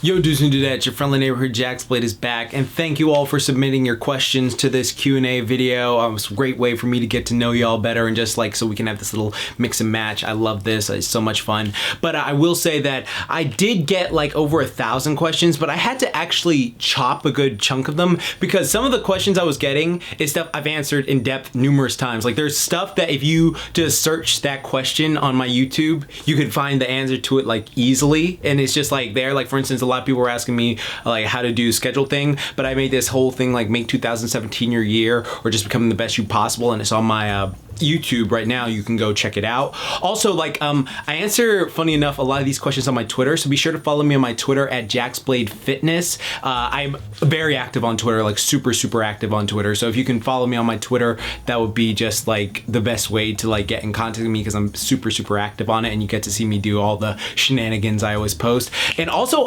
Yo dudes and dudettes, your friendly neighborhood Jaxblade is back, and thank you all for submitting your questions to this Q&A video. It was a great way for me to get to know y'all better and just like so we can have this little mix and match. I love this, it's so much fun. But I will say that I did get like over 1,000 questions, but I had to actually chop a good chunk of them because some of the questions I was getting is stuff I've answered in depth numerous times. Like there's stuff that if you just search that question on my YouTube, you could find the answer to it like easily, and it's just like there. Like for instance, a lot of people were asking me like how to do schedule thing, but I made this whole thing like make 2017 your year or just becoming the best you possible, and it's on my YouTube right now. You can go check it out. Also, like I answer, funny enough, a lot of these questions on my Twitter, so be sure to follow me on my Twitter at Jaxblade Fitness. I'm very active on Twitter, like super active on Twitter, so if you can follow me on my Twitter, that would be just like the best way to like get in contact with me because I'm super active on it, and you get to see me do all the shenanigans I always post. And also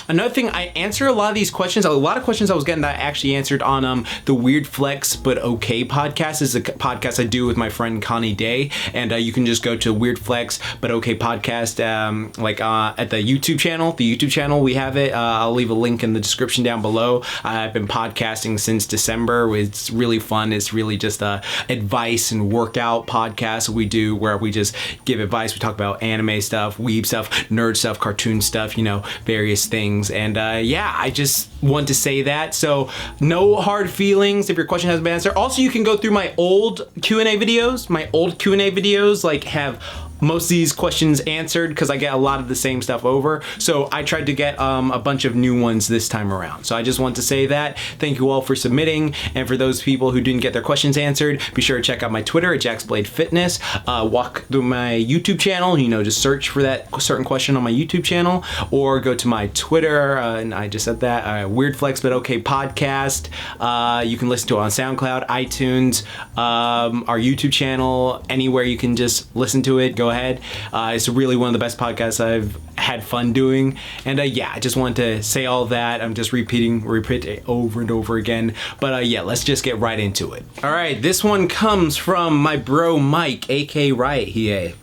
another thing, I answer a lot of these questions, a lot of questions I was getting that I actually answered on the Weird Flex But Okay podcast. This is a podcast I do with my friend Connie Day, and you can just go to Weird Flex But Okay podcast at the YouTube channel. The YouTube channel, we have it. I'll leave a link in the description down below. I've been podcasting since December. It's really fun. It's really just a advice and workout podcast we do where we just give advice. We talk about anime stuff, weeb stuff, nerd stuff, cartoon stuff, you know, various things. And yeah, I just want to say that. So no hard feelings if your question hasn't been answered. Also, you can go through my old Q&A videos. My old Q&A videos like have most of these questions answered because I get a lot of the same stuff over. So I tried to get a bunch of new ones this time around. So I just want to say that. Thank you all for submitting. And for those people who didn't get their questions answered, be sure to check out my Twitter at Jaxblade Fitness. Walk through my YouTube channel, you know, just search for that certain question on my YouTube channel, or go to my Twitter, and I just said that, Weird Flex But Okay podcast. You can listen to it on SoundCloud, iTunes, our YouTube channel, anywhere you can just listen to it. Go ahead. It's really one of the best podcasts I've had fun doing. And yeah, I just wanted to say all that. I'm just repeat it over and over again. But yeah, let's just get right into it. All right, this one comes from my bro Mike, aka Riot Hiei.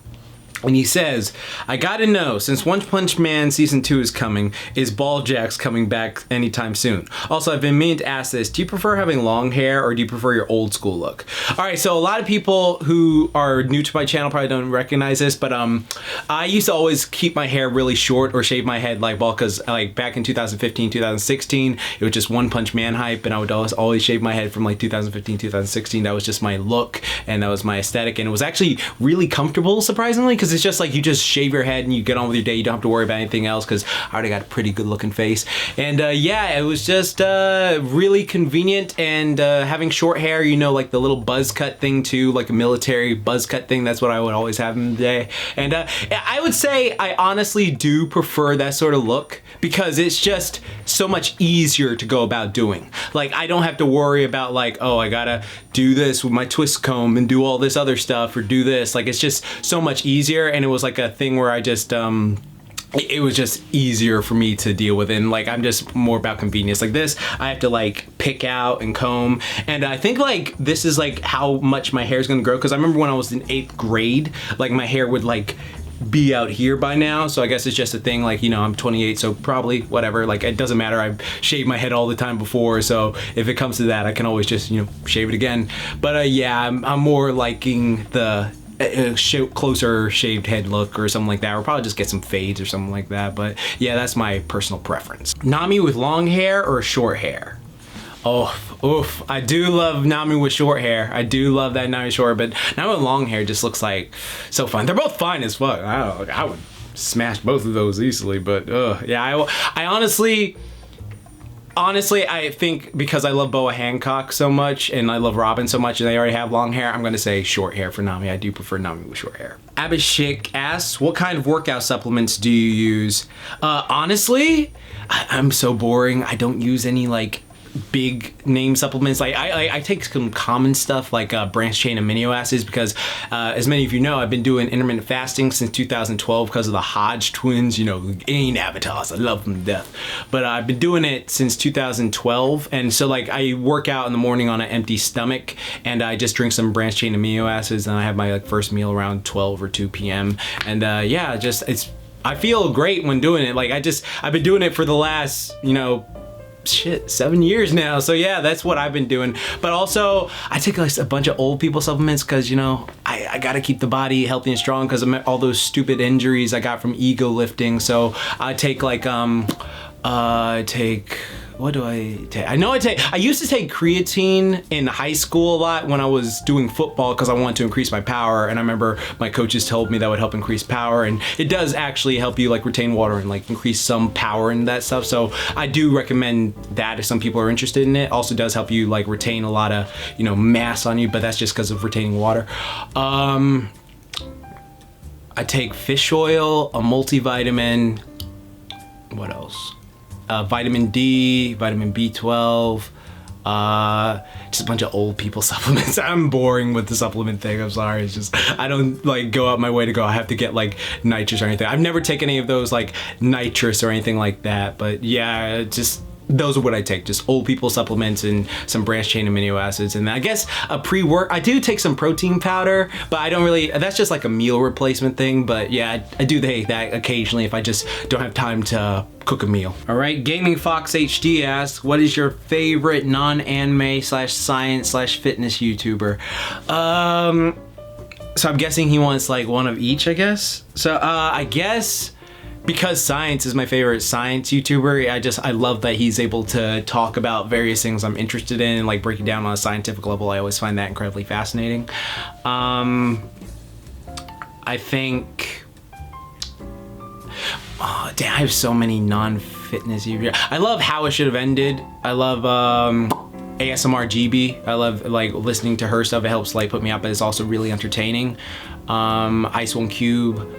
And he says, I gotta know, since One Punch Man Season 2 is coming, is Ball Jax coming back anytime soon? Also, I've been meaning to ask this, do you prefer having long hair or do you prefer your old school look? Alright, so a lot of people who are new to my channel probably don't recognize this, but I used to always keep my hair really short or shave my head like bald because like back in 2015, 2016, it was just One Punch Man hype, and I would always shave my head from like 2015, 2016. That was just my look and that was my aesthetic, and it was actually really comfortable, surprisingly, because it's just like you just shave your head and you get on with your day. You don't have to worry about anything else because I already got a pretty good looking face. And yeah, it was just really convenient. And having short hair, you know, like the little buzz cut thing too, like a military buzz cut thing, that's what I would always have in the day. And I would say I honestly do prefer that sort of look because it's just so much easier to go about doing. Like I don't have to worry about like, oh, I gotta do this with my twist comb and do all this other stuff or do this. Like it's just so much easier, and it was like a thing where I just it was just easier for me to deal with, and like I'm just more about convenience. Like this, I have to like pick out and comb, and I think like this is like how much my hair is gonna grow, because I remember when I was in 8th grade, like my hair would like be out here by now. So I guess it's just a thing, like, you know, I'm 28, so probably whatever, like it doesn't matter. I've shaved my head all the time before, so if it comes to that, I can always just, you know, shave it again. But yeah, I'm more liking the closer shaved head look or something like that, or probably just get some fades or something like that. But yeah, that's my personal preference. Nami with long hair or short hair? Oh, oof. I do love Nami with short hair. I do love that Nami short, but Nami with long hair just looks like so fun. They're both fine as fuck. I would smash both of those easily, but yeah, I honestly, I think because I love Boa Hancock so much and I love Robin so much and they already have long hair, I'm gonna say short hair for Nami. I do prefer Nami with short hair. Abhishek asks, what kind of workout supplements do you use? Honestly, I'm so boring. I don't use any like big name supplements. Like I take some common stuff like branched chain amino acids because as many of you know, I've been doing intermittent fasting since 2012 because of the Hodge twins, you know, ain't avatars. I love them to death. But I've been doing it since 2012, and so like I work out in the morning on an empty stomach and I just drink some branched chain amino acids, and I have my like first meal around 12 or 2 p.m. and yeah, just I feel great when doing it. Like I've been doing it for the last, you know, 7 years now. So yeah, that's what I've been doing. But also I take like a bunch of old people supplements because, you know, I gotta keep the body healthy and strong because of all those stupid injuries I got from ego lifting. So I take like what do I take? I used to take creatine in high school a lot when I was doing football because I wanted to increase my power, and I remember my coaches told me that would help increase power, and it does actually help you like retain water and like increase some power in that stuff. So I do recommend that if some people are interested in it. Also does help you like retain a lot of, you know, mass on you, but that's just because of retaining water. I take fish oil, a multivitamin, what else? Vitamin D, vitamin B12, just a bunch of old people supplements. I'm boring with the supplement thing, I'm sorry. It's just, I don't like go out my way to go, I have to get like nitrous or anything. I've never taken any of those like nitrous or anything like that, but yeah, just those are what I take, just old people supplements and some branched chain amino acids. And I guess a pre-work, I do take some protein powder, but I don't really, that's just like a meal replacement thing. But yeah, I do take that occasionally if I just don't have time to cook a meal. All right, Gaming Fox HD asks, what is your favorite non-anime / science / fitness YouTuber? So I'm guessing he wants like one of each, I guess. So I guess, because Science is my favorite science YouTuber, I love that he's able to talk about various things I'm interested in and like break it down on a scientific level. I always find that incredibly fascinating. I think, oh damn, I have so many non-fitness YouTubers. I love How It Should Have Ended. I love ASMR GB. I love like listening to her stuff. It helps like put me up, but it's also really entertaining. Ice One Cube.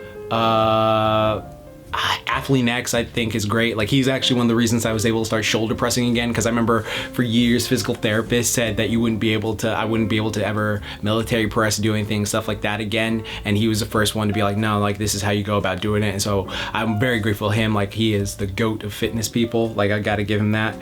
Athlete X I think is great. Like he's actually one of the reasons I was able to start shoulder pressing again, because I remember for years physical therapists said that I wouldn't be able to ever military press, do anything, stuff like that again, and he was the first one to be like, no, like this is how you go about doing it. And so I'm very grateful to him. Like he is the GOAT of fitness people. Like I gotta give him that.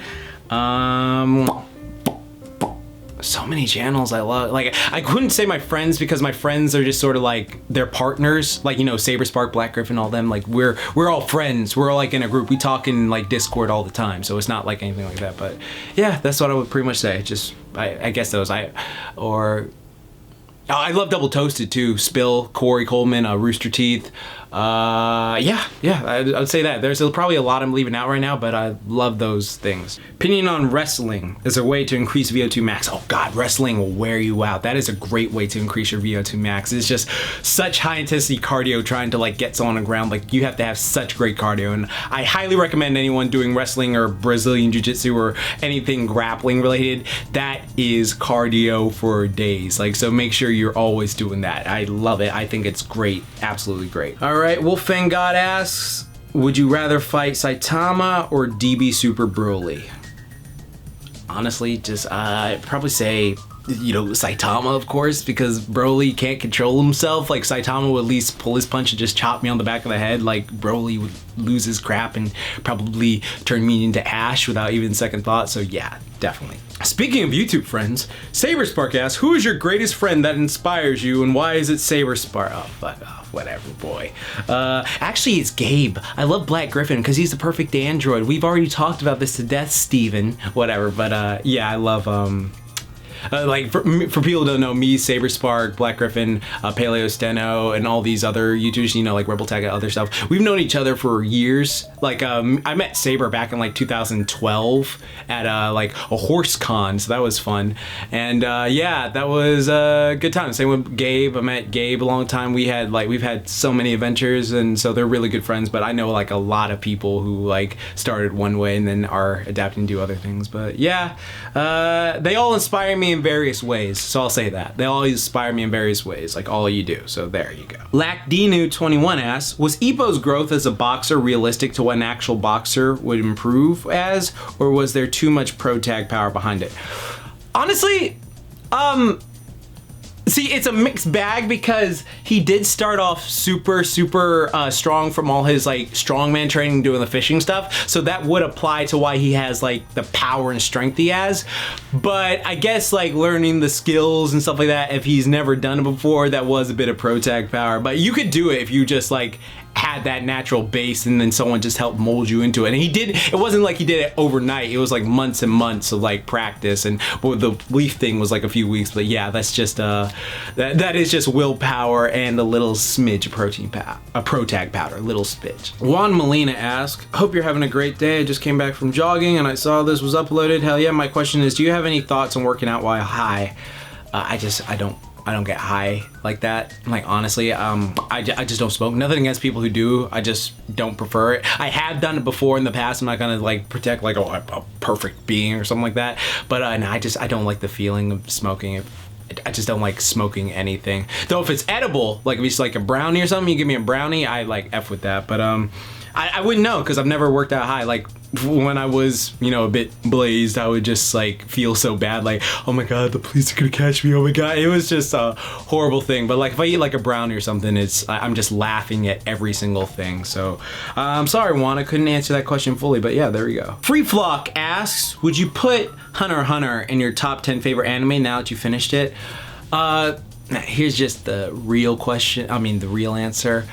So many channels I love. Like I couldn't say my friends because my friends are just sort of like they're partners, like, you know, Saber Spark, Black Griffin, all them. Like we're all friends. We're all like in a group. We talk in like Discord all the time, so it's not like anything like that. But yeah, that's what I would pretty much say. Just I guess those. I love Double Toasted too. Spill, Corey Coleman, Rooster Teeth. Yeah, I'd say that. There's probably a lot I'm leaving out right now, but I love those things. Opinion on wrestling as a way to increase VO2 max. Oh God, wrestling will wear you out. That is a great way to increase your VO2 max. It's just such high intensity cardio trying to like get someone on the ground. Like you have to have such great cardio, and I highly recommend anyone doing wrestling or Brazilian Jiu-Jitsu or anything grappling related. That is cardio for days. Like, so make sure you're always doing that. I love it. I think it's great. Absolutely great. All right, Wolfgang God asks, would you rather fight Saitama or DB Super Broly? Honestly, just I'd probably say, you know, Saitama, of course, because Broly can't control himself. Like Saitama would at least pull his punch and just chop me on the back of the head. Like Broly would lose his crap and probably turn me into ash without even second thought. So yeah, definitely. Speaking of YouTube friends, Saberspark asks, who is your greatest friend that inspires you and why is it Saberspark? Oh, fuck off, whatever, boy. Actually, it's Gabe. I love Black Griffin because he's the perfect android. We've already talked about this to death, Steven, whatever. But yeah, I love, like for people who don't know me, Saberspark, Black Griffin, Paleo Steno, and all these other YouTubers, you know, like Rebel Tag and other stuff. We've known each other for years. Like I met Saber back in like 2012 at like a horse con, so that was fun. And yeah, that was a good time. Same with Gabe. I met Gabe a long time. We've had so many adventures, and so they're really good friends. But I know like a lot of people who like started one way and then are adapting to other things. But yeah, they all inspire me in various ways, so I'll say that. They all inspire me in various ways, like all of you do, so there you go. LackDinu21 asks, was Ippo's growth as a boxer realistic to what an actual boxer would improve as, or was there too much pro tag power behind it? Honestly, see, it's a mixed bag because he did start off super strong from all his like strongman training doing the fishing stuff, so that would apply to why he has like the power and strength he has. But I guess like learning the skills and stuff like that, if he's never done it before, that was a bit of pro tag power. But you could do it if you just like had that natural base and then someone just helped mold you into it. And he did, it wasn't like he did it overnight. It was like months and months of like practice, and the leaf thing was like a few weeks. But yeah, that's just that is just willpower and a little smidge of protag powder, a little spitch. Juan Molina asks, hope you're having a great day. I just came back from jogging and I saw this was uploaded. Hell yeah. My question is, do you have any thoughts on working out while high? I don't get high like that. Like, honestly, I just don't smoke. Nothing against people who do. I just don't prefer it. I have done it before in the past. I'm not gonna like protect like, oh, I'm a perfect being or something like that. But no, I don't like the feeling of smoking. I just don't like smoking anything. Though if it's edible, like if it's like a brownie or something, you give me a brownie, I like F with that. But I wouldn't know because I've never worked out high. Like when I was, you know, a bit blazed, I would just like feel so bad. Like, oh my God, the police are gonna catch me. Oh my God. It was just a horrible thing. But like if I eat like a brownie or something, I'm just laughing at every single thing. So I'm sorry, Juan, I couldn't answer that question fully, but yeah, there we go. Free Flock asks, would you put Hunter x Hunter in your top 10 favorite anime now that you finished it? Here's just the real question. I mean, the real answer.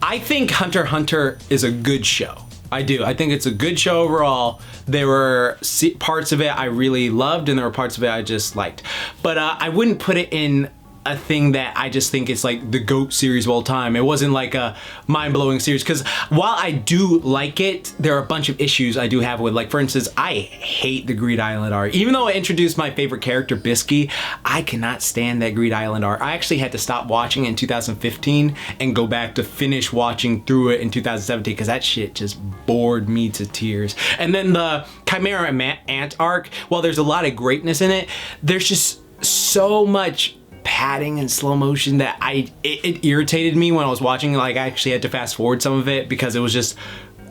I think Hunter x Hunter is a good show. I do. I think it's a good show overall. There were parts of it I really loved and there were parts of it I just liked. But I wouldn't put it in a thing that I just think it's like the GOAT series of all time. It wasn't like a mind-blowing series, because while I do like it, there are a bunch of issues I do have with, like, for instance, I hate the Greed Island arc. Even though it introduced my favorite character, Bisky, I cannot stand that Greed Island arc. I actually had to stop watching in 2015 and go back to finish watching through it in 2017 because that shit just bored me to tears. And then the Chimera Ant arc, while there's a lot of greatness in it, there's just so much padding and slow motion that it irritated me when I was watching. Like, I actually had to fast forward some of it because it was just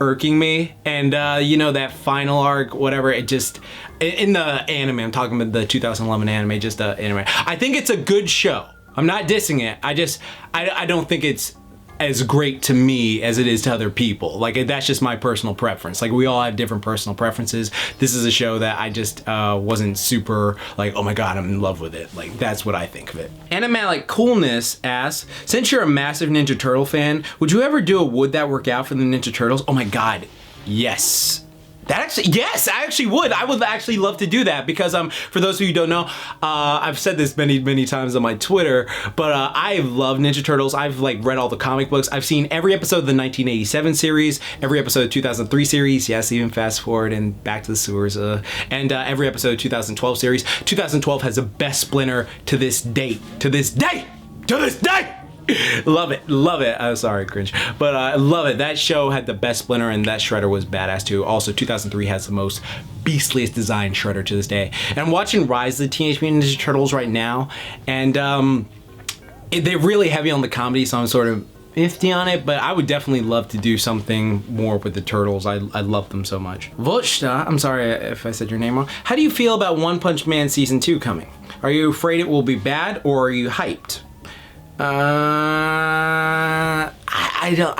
irking me. And you know, that final arc, whatever, it just, in the anime, I'm talking about the 2011 anime, just the anime, I think it's a good show. I'm not dissing it. I don't think it's as great to me as it is to other people. Like, that's just my personal preference. Like, we all have different personal preferences. This is a show that I just wasn't super like, oh my God, I'm in love with it. Like, that's what I think of it. Animalic Coolness asks, since you're a massive Ninja Turtle fan, would you ever do a Would That Work Out for the Ninja Turtles? Oh my God, yes. Yes, I actually would. I would actually love to do that because for those of you who don't know, I've said this many times on my Twitter, but I love Ninja Turtles. I've like read all the comic books. I've seen every episode of the 1987 series, every episode of 2003 series, yes, even fast forward and Back to the Sewers, and every episode of 2012 series. 2012 has the best Splinter to this date. To this day! Love it, love it. I'm sorry, cringe, but I love it. That show had the best Splinter, and that Shredder was badass too. Also, 2003 has the most beastliest design Shredder to this day. And I'm watching Rise of the Teenage Mutant Ninja Turtles right now, and they're really heavy on the comedy, so I'm sort of iffy on it, but I would definitely love to do something more with the Turtles. I love them so much. Vochta, I'm sorry if I said your name wrong. How do you feel about One Punch Man Season 2 coming? Are you afraid it will be bad, or are you hyped? I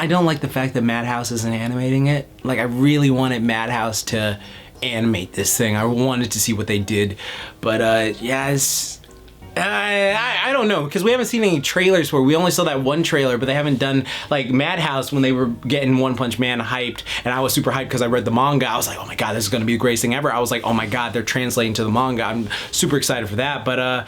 don't like the fact that Madhouse isn't animating it. Like, I really wanted Madhouse to animate this thing. I wanted to see what they did, but yeah, I don't know, because we haven't seen any trailers for it. We only saw that one trailer, but they haven't done, like, Madhouse when they were getting One Punch Man hyped, and I was super hyped because I read the manga. I was like, oh my God, this is gonna be the greatest thing ever. I was like, oh my God, they're translating to the manga. I'm super excited for that, but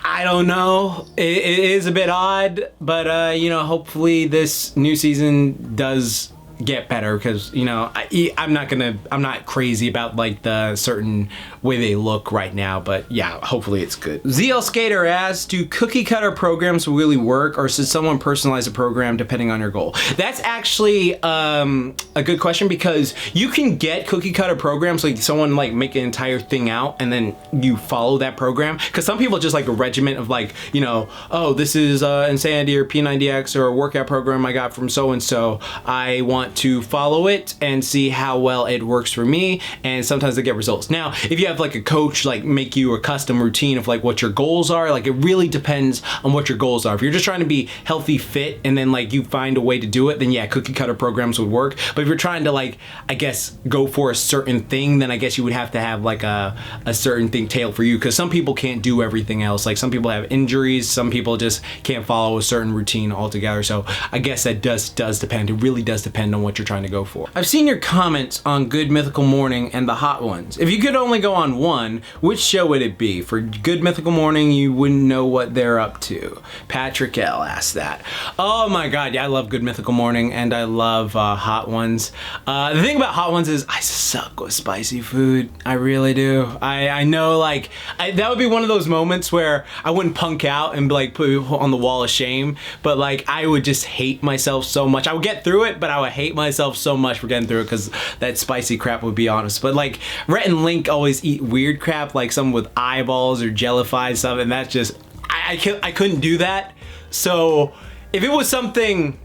I don't know. It is a bit odd, but you know, hopefully this new season does get better, because you know, I'm not crazy about like the certain way they look right now, but yeah, hopefully it's good. ZL Skater asks, do cookie cutter programs really work, or should someone personalize a program depending on your goal? That's actually a good question, because you can get cookie cutter programs, like someone like make an entire thing out and then you follow that program, because some people just like a regiment of like, you know, oh, this is Insanity or P90X or a workout program I got from so and so, I want want to follow it and see how well it works for me, and sometimes I get results. Now, if you have like a coach like make you a custom routine of like what your goals are, like it really depends on what your goals are. If you're just trying to be healthy, fit, and then like you find a way to do it, then yeah, cookie cutter programs would work. But if you're trying to like, I guess, go for a certain thing, then I guess you would have to have like a certain thing tailored for you, because some people can't do everything else. Like some people have injuries, some people just can't follow a certain routine altogether. So I guess that does depend. It really does depend on what you're trying to go for. I've seen your comments on Good Mythical Morning and the Hot Ones. If you could only go on one, which show would it be? For Good Mythical Morning, you wouldn't know what they're up to. Patrick L asked that. Oh my God, yeah, I love Good Mythical Morning and I love Hot Ones. The thing about Hot Ones is I suck with spicy food. I really do. I know, like, that would be one of those moments where I wouldn't punk out and like put on the wall of shame, but like I would just hate myself so much. I would get through it, but I would hate myself so much for getting through it because that spicy crap, would be honest. But like Rhett and Link always eat weird crap, like some with eyeballs or jellified stuff, and that's just, I couldn't do that. So if it was something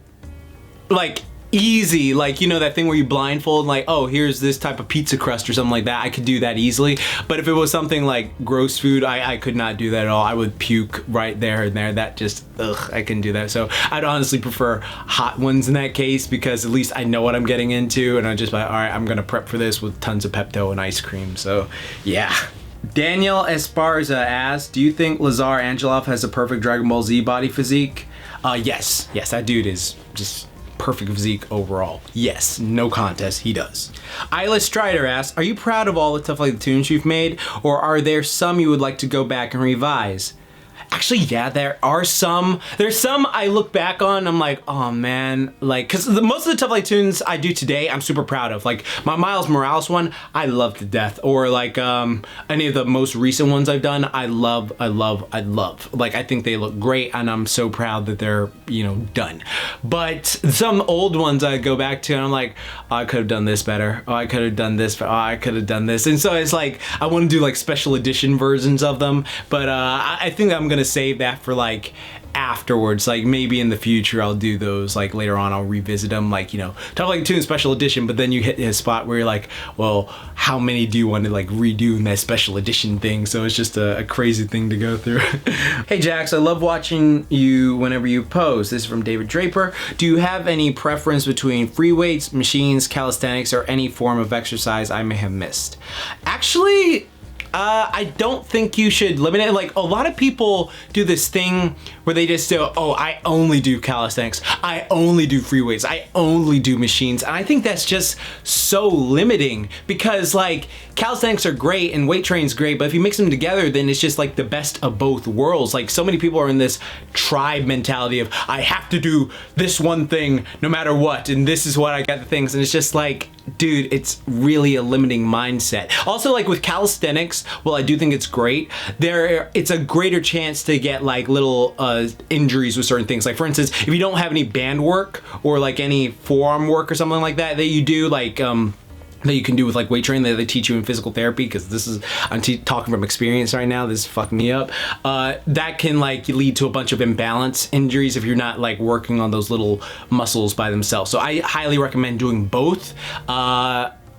like easy, like, you know, that thing where you blindfold, like, oh, here's this type of pizza crust or something like that, I could do that easily. But if it was something like gross food, I could not do that at all. I would puke right there and there. That just, ugh, I couldn't do that. So I'd honestly prefer Hot Ones in that case, because at least I know what I'm getting into, and I'm just like, all right, I'm gonna prep for this with tons of Pepto and ice cream. So yeah. Daniel Esparza asked, do you think Lazar Angelov has a perfect Dragon Ball Z body physique? Yes, that dude is just perfect physique overall. Yes, no contest, he does. Isla Strider asks, are you proud of all the Tough Like the tunes you've made, or are there some you would like to go back and revise? Actually, yeah, there are some. There's some I look back on, I'm like, oh man, like, cause most of the Tough Like tunes I do today, I'm super proud of. Like my Miles Morales one, I love to death. Or like any of the most recent ones I've done, I love. Like I think they look great, and I'm so proud that they're, you know, done. But some old ones I go back to and I'm like, oh, I could have done this better. Oh, I could have done this, but oh, I could have done this. And so it's like, I want to do like special edition versions of them, but I think I'm gonna save that for like afterwards. Like maybe in the future I'll do those, like later on I'll revisit them, like, you know, Tough Like Tune special edition. But then you hit a spot where you're like, well, how many do you want to like redo in that special edition thing? So it's just a crazy thing to go through. Hey Jax, I love watching you whenever you pose. This is from David Draper. Do you have any preference between free weights, machines, calisthenics, or any form of exercise I may have missed? Actually, I don't think you should limit it. Like a lot of people do this thing where they just say, oh, I only do calisthenics, I only do free weights, I only do machines. And I think that's just so limiting, because like calisthenics are great and weight training's great, but if you mix them together, then it's just like the best of both worlds. Like so many people are in this tribe mentality of, I have to do this one thing no matter what, and this is what I got the things. And it's just like, dude, it's really a limiting mindset. Also, like with calisthenics, well, I do think it's great. It's a greater chance to get like little injuries with certain things. Like for instance, if you don't have any band work or like any forearm work or something like that you do, like that you can do with like weight training that they teach you in physical therapy, because this is, I'm talking from experience right now, this is fucking me up. That can like lead to a bunch of imbalance injuries if you're not like working on those little muscles by themselves. So I highly recommend doing both.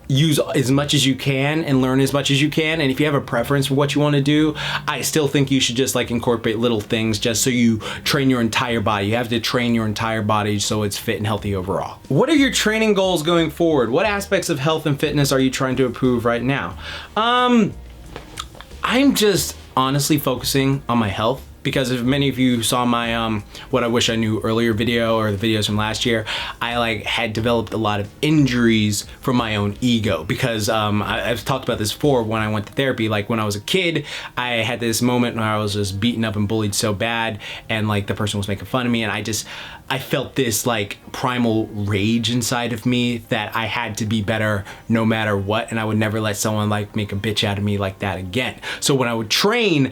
Use as much as you can and learn as much as you can. And if you have a preference for what you want to do, I still think you should just like incorporate little things just so you train your entire body. You have to train your entire body so it's fit and healthy overall. What are your training goals going forward? What aspects of health and fitness are you trying to improve right now? I'm just honestly focusing on my health, because if many of you saw my what I wish I knew earlier video, or the videos from last year, I like had developed a lot of injuries from my own ego, because I've talked about this before when I went to therapy. Like when I was a kid, I had this moment where I was just beaten up and bullied so bad, and like the person was making fun of me, and I felt this like primal rage inside of me that I had to be better no matter what, and I would never let someone like make a bitch out of me like that again. So when I would train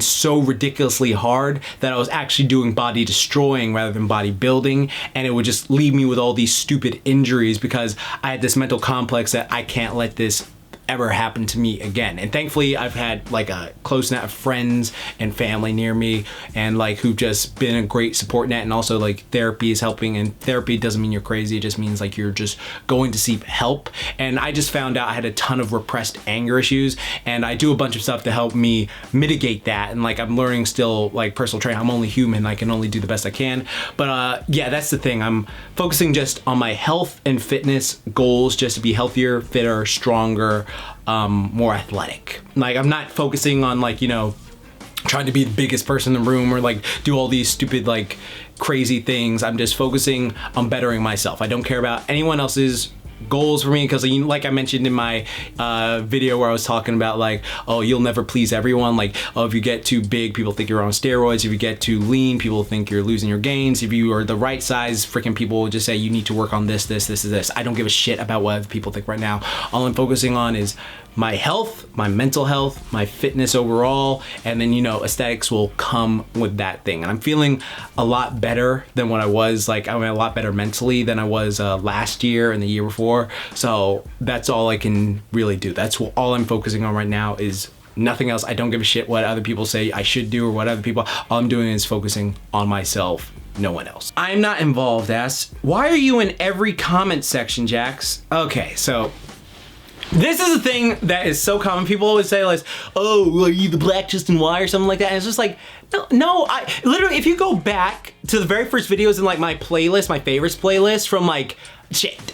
so ridiculously hard that I was actually doing body destroying rather than bodybuilding, and it would just leave me with all these stupid injuries because I had this mental complex that I can't let this ever happen to me again. And thankfully I've had like a close net of friends and family near me, and like who've just been a great support net. And also like therapy is helping, and therapy doesn't mean you're crazy, it just means like you're just going to seek help. And I just found out I had a ton of repressed anger issues, and I do a bunch of stuff to help me mitigate that. And like I'm learning still, like personal training, I'm only human, I can only do the best I can. But yeah, that's the thing, I'm focusing just on my health and fitness goals, just to be healthier, fitter, stronger, more athletic. Like I'm not focusing on like, you know, trying to be the biggest person in the room or like do all these stupid like crazy things. I'm just focusing on bettering myself. I don't care about anyone else's goals for me, because like I mentioned in my video where I was talking about like, oh, you'll never please everyone. Like, oh, if you get too big, people think you're on steroids. If you get too lean, people think you're losing your gains. If you are the right size, freaking people will just say you need to work on this. I don't give a shit about what other people think right now. All I'm focusing on is my health, my mental health, my fitness overall, and then, you know, aesthetics will come with that thing. And I'm feeling a lot better than what I was. Like, I'm a lot better mentally than I was last year and the year before. So that's all I can really do. That's all I'm focusing on right now, is nothing else. I don't give a shit what other people say I should do or what other people, all I'm doing is focusing on myself, no one else. I'm not involved, ass. Why are you in every comment section, Jax? Okay, so this is a thing that is so common. People always say like, oh, are you the Black Justin Y or something like that? And it's just like, no, I literally, if you go back to the very first videos in like my playlist, my favorites playlist from like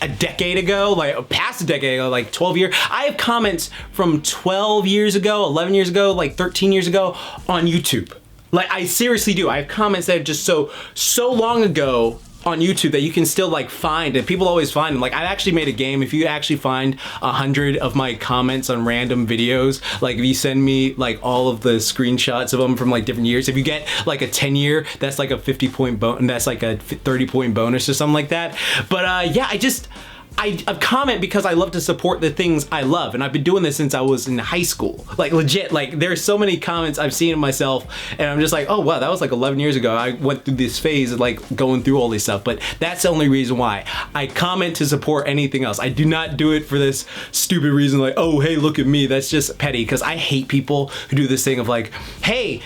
a decade ago, like past a decade ago, like 12 years, I have comments from 12 years ago, 11 years ago, like 13 years ago on YouTube. Like I seriously do. I have comments that are just so long ago on YouTube that you can still like find, and people always find them. Like I actually made a game. If you actually find 100 of my comments on random videos, like if you send me like all of the screenshots of them from like different years, if you get like a 10-year, that's like a 50-point bonus, and that's like a 30-point bonus or something like that. But yeah, I comment because I love to support the things I love, and I've been doing this since I was in high school. Like legit, like there's so many comments I've seen of myself, and I'm just like, oh wow, that was like 11 years ago. I went through this phase of like going through all this stuff, but that's the only reason why. I comment to support anything else. I do not do it for this stupid reason like, oh hey, look at me. That's just petty, because I hate people who do this thing of like, hey,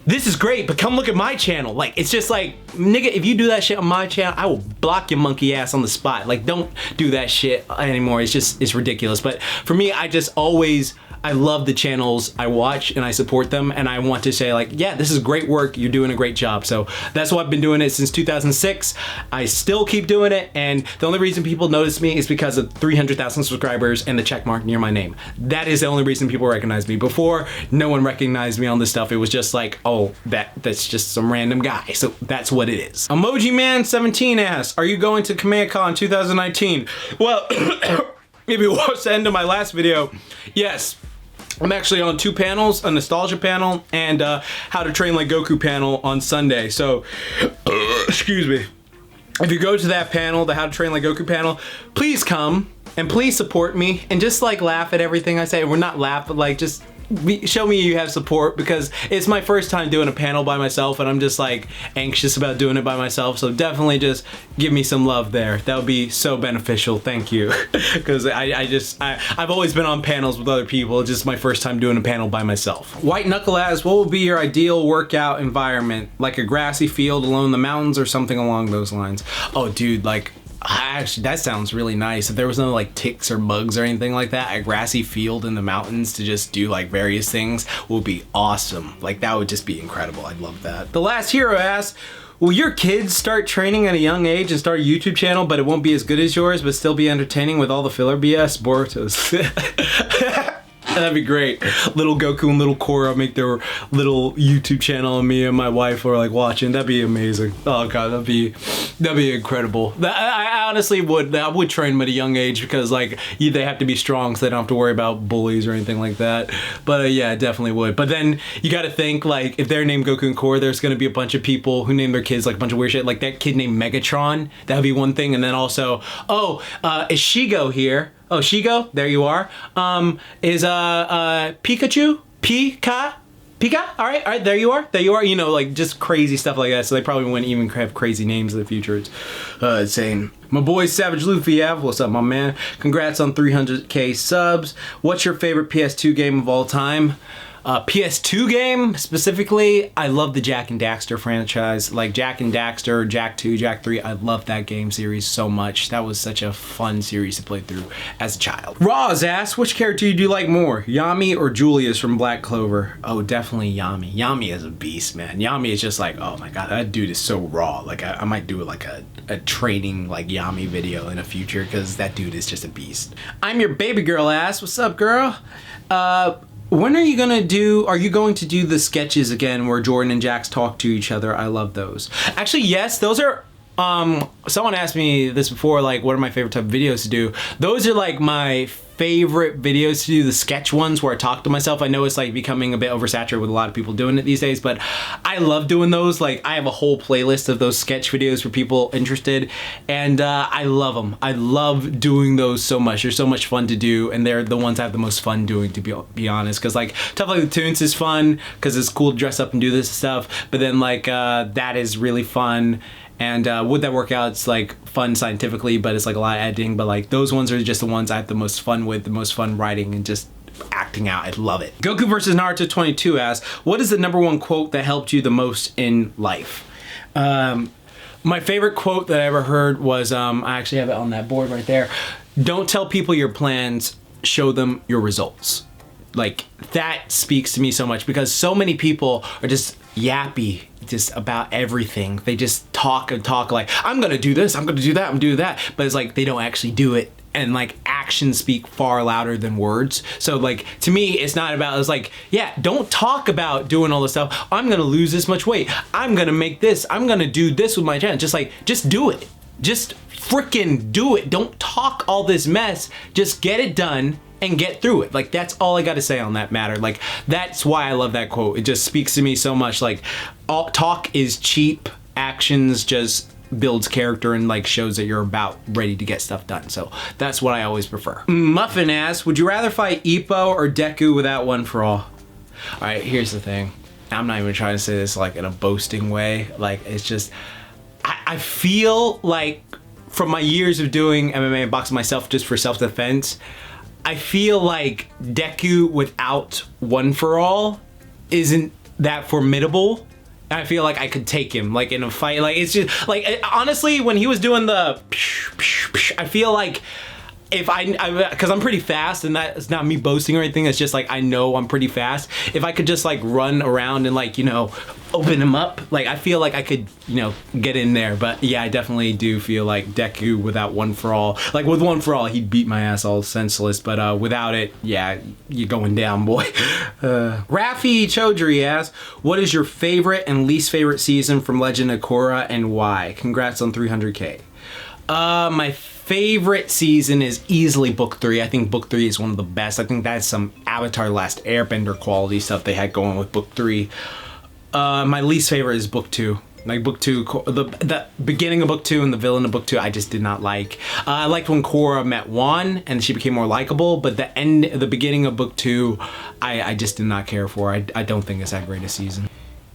this is great, but come look at my channel. Like, it's just like, nigga, if you do that shit on my channel, I will block your monkey ass on the spot. Like, don't do that shit anymore. It's ridiculous. But for me, I love the channels I watch and I support them, and I want to say like, yeah, this is great work. You're doing a great job. So that's why I've been doing it since 2006. I still keep doing it, and the only reason people notice me is because of 300,000 subscribers and the check mark near my name. That is the only reason people recognize me. Before, no one recognized me on this stuff. It was just like, oh, that's just some random guy. So that's what it is. Emoji Man 17 asks, are you going to KamehamehaCon 2019? Well, if you watched the end of my last video, yes. I'm actually on 2 panels, a nostalgia panel and how to train like Goku panel on Sunday. So, excuse me. If you go to that panel, the how to train like Goku panel, please come and please support me and just like laugh at everything I say. We're not laugh, but like just show me you have support, because it's my first time doing a panel by myself and I'm just like anxious about doing it by myself. So definitely just give me some love there. That would be so beneficial. Thank you. Because I've always been on panels with other people. It's just my first time doing a panel by myself. White Knuckle asks, what would be your ideal workout environment? Like a grassy field along the mountains or something along those lines? Oh dude, like actually, that sounds really nice. If there was no like ticks or bugs or anything like that, a grassy field in the mountains to just do like various things would be awesome. Like that would just be incredible. I'd love that. The Last Hero asks, will your kids start training at a young age and start a YouTube channel, but it won't be as good as yours, but still be entertaining with all the filler BS? Boruto's. That'd be great. Little Goku and little Korra make their little YouTube channel, and me and my wife are like watching. That'd be amazing. Oh god, that'd be incredible. I honestly would. I would train them at a young age, because like they have to be strong, so they don't have to worry about bullies or anything like that. But yeah, I definitely would. But then you got to think like if they're named Goku and Korra, there's gonna be a bunch of people who name their kids like a bunch of weird shit. Like that kid named Megatron. That'd be one thing. And then also, oh, is Shigo here? Oh, Shigo, there you are. Is Pikachu? Pika? All right, there you are. You know, like just crazy stuff like that. So they probably wouldn't even have crazy names in the future. It's insane. My boy Savage Luffy, what's up, my man? Congrats on 300K subs. What's your favorite PS2 game of all time? PS2 game specifically, I love the Jak and Daxter franchise. Like Jak and Daxter, Jak 2, Jak 3. I love that game series so much. That was such a fun series to play through as a child. Roz asks, which character do you like more, Yami or Julius from Black Clover? Oh, definitely Yami. Yami is a beast, man. Yami is just like, oh my god, that dude is so raw. Like I might do like a training like Yami video in the future because that dude is just a beast. I'm your baby girl ass. What's up, girl? When are you going to do the sketches again where Jordan and Jax talk to each other? I love those. Actually, yes, those are, someone asked me this before, like, what are my favorite type of videos to do? Those are like my favorite videos to do, the sketch ones where I talk to myself. I know it's like becoming a bit oversaturated with a lot of people doing it these days, but I love doing those. Like I have a whole playlist of those sketch videos for people interested, and I love them. I love doing those so much. They're so much fun to do, and they're the ones I have the most fun doing, to be honest, because like Tough Like the Toons is fun because it's cool to dress up and do this stuff, but then like that is really fun. And Would That Work Out, it's like fun scientifically, but it's like a lot of editing. But like those ones are just the ones I have the most fun with, the most fun writing and just acting out. I love it. Goku versus Naruto 22 asks, what is the #1 quote that helped you the most in life? My favorite quote that I ever heard was, I actually have it on that board right there. Don't tell people your plans, show them your results. Like that speaks to me so much because so many people are just yappy just about everything. They just talk and talk like, I'm gonna do this, I'm gonna do that, I'm gonna do that, but it's like they don't actually do it, and like actions speak far louder than words. So like to me it's not about, it's like, yeah, don't talk about doing all this stuff. I'm gonna lose this much weight, I'm gonna make this, I'm gonna do this with my channel. Just do it. Just freaking do it. Don't talk all this mess, just get it done and get through it. Like that's all I gotta say on that matter. Like that's why I love that quote. It just speaks to me so much. Like all talk is cheap, actions just builds character and like shows that you're about ready to get stuff done. So that's what I always prefer. Muffin asks, would you rather fight Ippo or Deku without One For All? All right, here's the thing. I'm not even trying to say this like in a boasting way. Like it's just, I feel like from my years of doing MMA and boxing myself just for self-defense, I feel like Deku without One For All isn't that formidable. I feel like I could take him like in a fight. Like it's just like, honestly, when he was doing the I feel like if because I'm pretty fast, and that's not me boasting or anything, it's just like I know I'm pretty fast. If I could just like run around and like, you know, open him up, like I feel like I could, you know, get in there. But yeah, I definitely do feel like Deku without One For All, like with One For All he'd beat my ass all senseless, but without it, yeah, you're going down, boy. Rafi Chaudhry asks, what is your favorite and least favorite season from Legend of Korra and why? Congrats on 300K. My favorite season is easily Book 3. I think Book 3 is one of the best. I think that's some Avatar Last Airbender quality stuff they had going with Book 3. My least favorite is Book 2. Like Book 2, the beginning of Book 2 and the villain of Book 2, I just did not like. I liked when Korra met Wan and she became more likable, but the beginning of Book 2, I just did not care for. I don't think it's that great a season.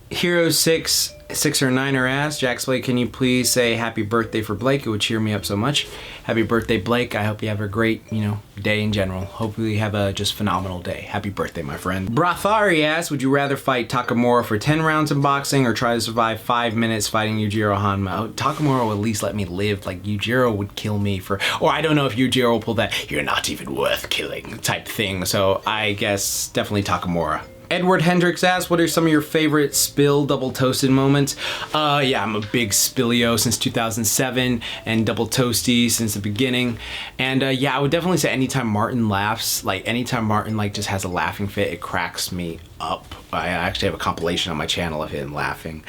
Hero 6 or 9er asks, Jaxblade, can you please say happy birthday for Blake? It would cheer me up so much. Happy birthday, Blake. I hope you have a great, you know, day in general. Hopefully you have a just phenomenal day. Happy birthday, my friend. Brathari asks, would you rather fight Takamura for 10 rounds in boxing or try to survive 5 minutes fighting Yujiro Hanma? Takamura will at least let me live. Like Yujiro would kill me for, or I don't know if Yujiro will pull that you're not even worth killing type thing. So I guess definitely Takamura. Edward Hendricks asks, what are some of your favorite spill double toasted moments? Yeah, I'm a big Spillio since 2007 and double toasty since the beginning. And yeah, I would definitely say anytime Martin laughs, like anytime Martin like just has a laughing fit, it cracks me up. I actually have a compilation on my channel of him laughing.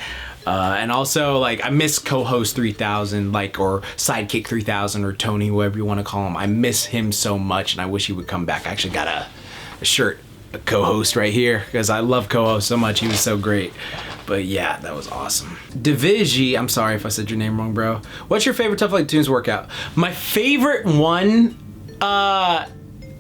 And also like I miss co-host 3000, like, or sidekick 3000 or Tony, whatever you want to call him. I miss him so much and I wish he would come back. I actually got a shirt, a co-host right here, because I love co-host so much. He was so great. But yeah, that was awesome. Divigi, I'm sorry if I said your name wrong, bro. What's your favorite Tough Like Toons workout? My favorite one,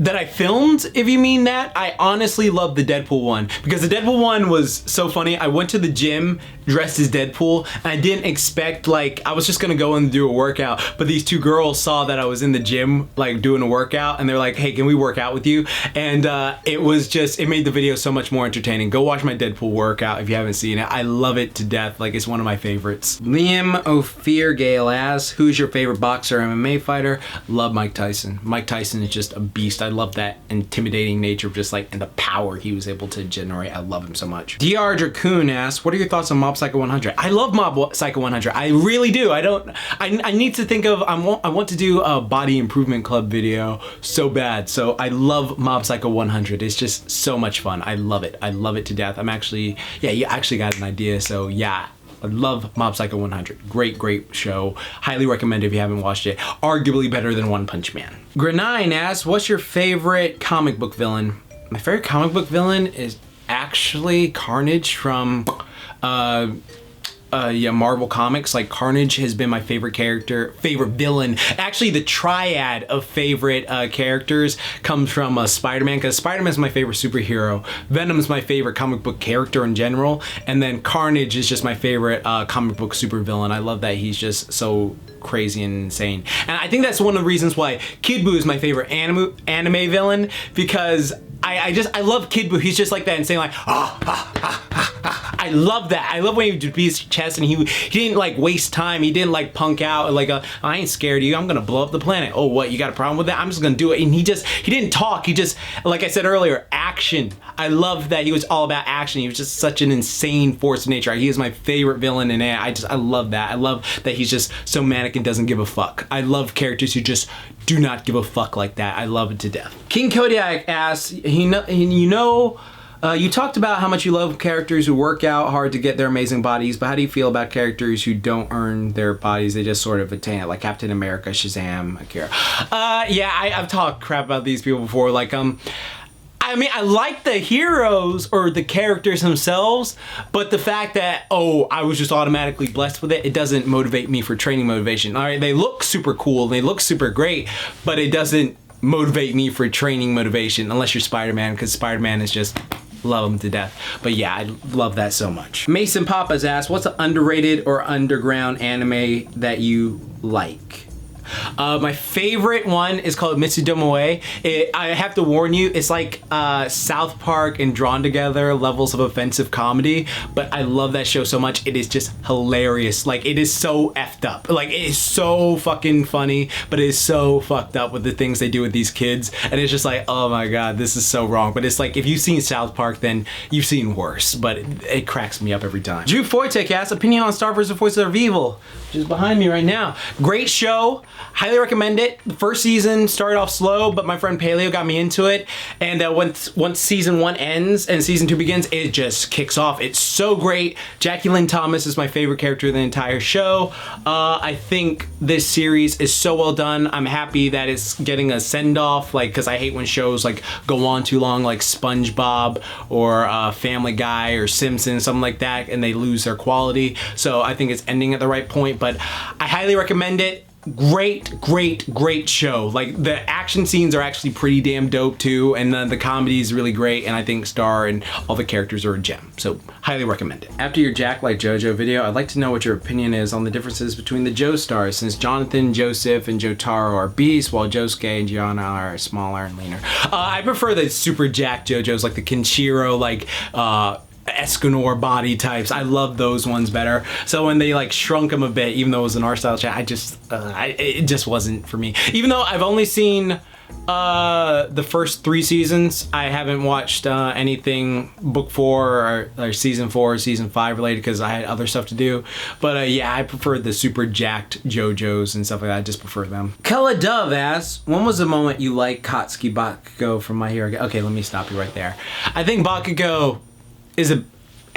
that I filmed, if you mean that. I honestly love the Deadpool one because the Deadpool one was so funny. I went to the gym dressed as Deadpool and I didn't expect, like, I was just gonna go and do a workout, but these two girls saw that I was in the gym like doing a workout and they're like, hey, can we work out with you? And it made the video so much more entertaining. Go watch my Deadpool workout if you haven't seen it. I love it to death. Like, it's one of my favorites. Liam O'Feargale asks, who's your favorite boxer or MMA fighter? Love Mike Tyson. Mike Tyson is just a beast. I love that intimidating nature of just like, and the power he was able to generate. I love him so much. DR Dracoon asks, what are your thoughts on Mob Psycho 100? I love Mob Psycho 100. I really do. I need to think of, I want to do a body improvement club video so bad. So I love Mob Psycho 100. It's just so much fun. I love it. I love it to death. I'm actually, yeah, you actually got an idea. So yeah. I love Mob Psycho 100. Great show. Highly recommend if you haven't watched it. Arguably better than One Punch Man. Grenine asks, what's your favorite comic book villain? My favorite comic book villain is actually Carnage from Marvel Comics. Like, Carnage has been my favorite villain. Actually, the triad of favorite characters comes from Spider-Man, because Spider-Man is my favorite superhero. Venom is my favorite comic book character in general, and then Carnage is just my favorite comic book supervillain. I love that he's just so crazy and insane. And I think that's one of the reasons why Kid Buu is my favorite anime villain, because I love Kid Buu. He's just like that insane, like, I love that. I love when he would beat his chest and he didn't like waste time. He didn't like punk out like I ain't scared of you. I'm gonna blow up the planet. Oh, what? You got a problem with that? I'm just gonna do it. And he didn't talk. He just, like I said earlier, action. I love that he was all about action. He was just such an insane force of nature. He is my favorite villain in it. I love that. I love that he's just so manic and doesn't give a fuck. I love characters who just do not give a fuck like that. I love it to death. King Kodiak asks, you talked about how much you love characters who work out hard to get their amazing bodies, but how do you feel about characters who don't earn their bodies? They just sort of attain it, like Captain America, Shazam, Akira. Yeah, I've talked crap about these people before. Like, I mean, I like the heroes or the characters themselves, but the fact that, I was just automatically blessed with it, it doesn't motivate me for training motivation. All right, they look super cool, they look super great, but it doesn't motivate me for training motivation unless you're Spider-Man, because Spider-Man is just, love him to death. But yeah, I love that so much. Mason Papas asked, what's an underrated or underground anime that you like? My favorite one is called Mitsudomoe. I have to warn you, it's like South Park and drawn together levels of offensive comedy, but I love that show so much. It is just hilarious. Like, it is so effed up. Like, it is so fucking funny, but it is so fucked up with the things they do with these kids, and it's just like, oh my god, this is so wrong. But it's like, if you've seen South Park, then you've seen worse, but it cracks me up every time. Drew Foytek asks, opinion on Star vs. Voices of Evil, which is behind me right now. Great show. Highly recommend it. The first season started off slow, but my friend Paleo got me into it. And once season 1 ends and season 2 begins, it just kicks off. It's so great. Jackie Lynn Thomas is my favorite character in the entire show. I think this series is so well done. I'm happy that it's getting a send-off, like, because I hate when shows like go on too long, like SpongeBob or Family Guy or Simpsons, something like that, and they lose their quality. So I think it's ending at the right point, but I highly recommend it. Great show. Like, the action scenes are actually pretty damn dope too, and the comedy is really great, and I think Star and all the characters are a gem, so highly recommend it. After your Jack Like JoJo video, I'd like to know what your opinion is on the differences between the Joestars, since Jonathan, Joseph, and Jotaro are beasts, while Josuke and Gianna are smaller and leaner. I prefer the super jacked JoJos, like the Kenshiro, like Escanor body types. I love those ones better. So when they like shrunk them a bit, even though it was an art style chat, it just wasn't for me. Even though I've only seen the first 3 seasons, I haven't watched anything book 4 or season 4 or season 5 related, because I had other stuff to do. But yeah, I prefer the super jacked JoJos and stuff like that. I just prefer them. Kella Dove asks, when was the moment you liked Katsuki Bakugo from My Hero? Okay, let me stop you right there. I think Bakugo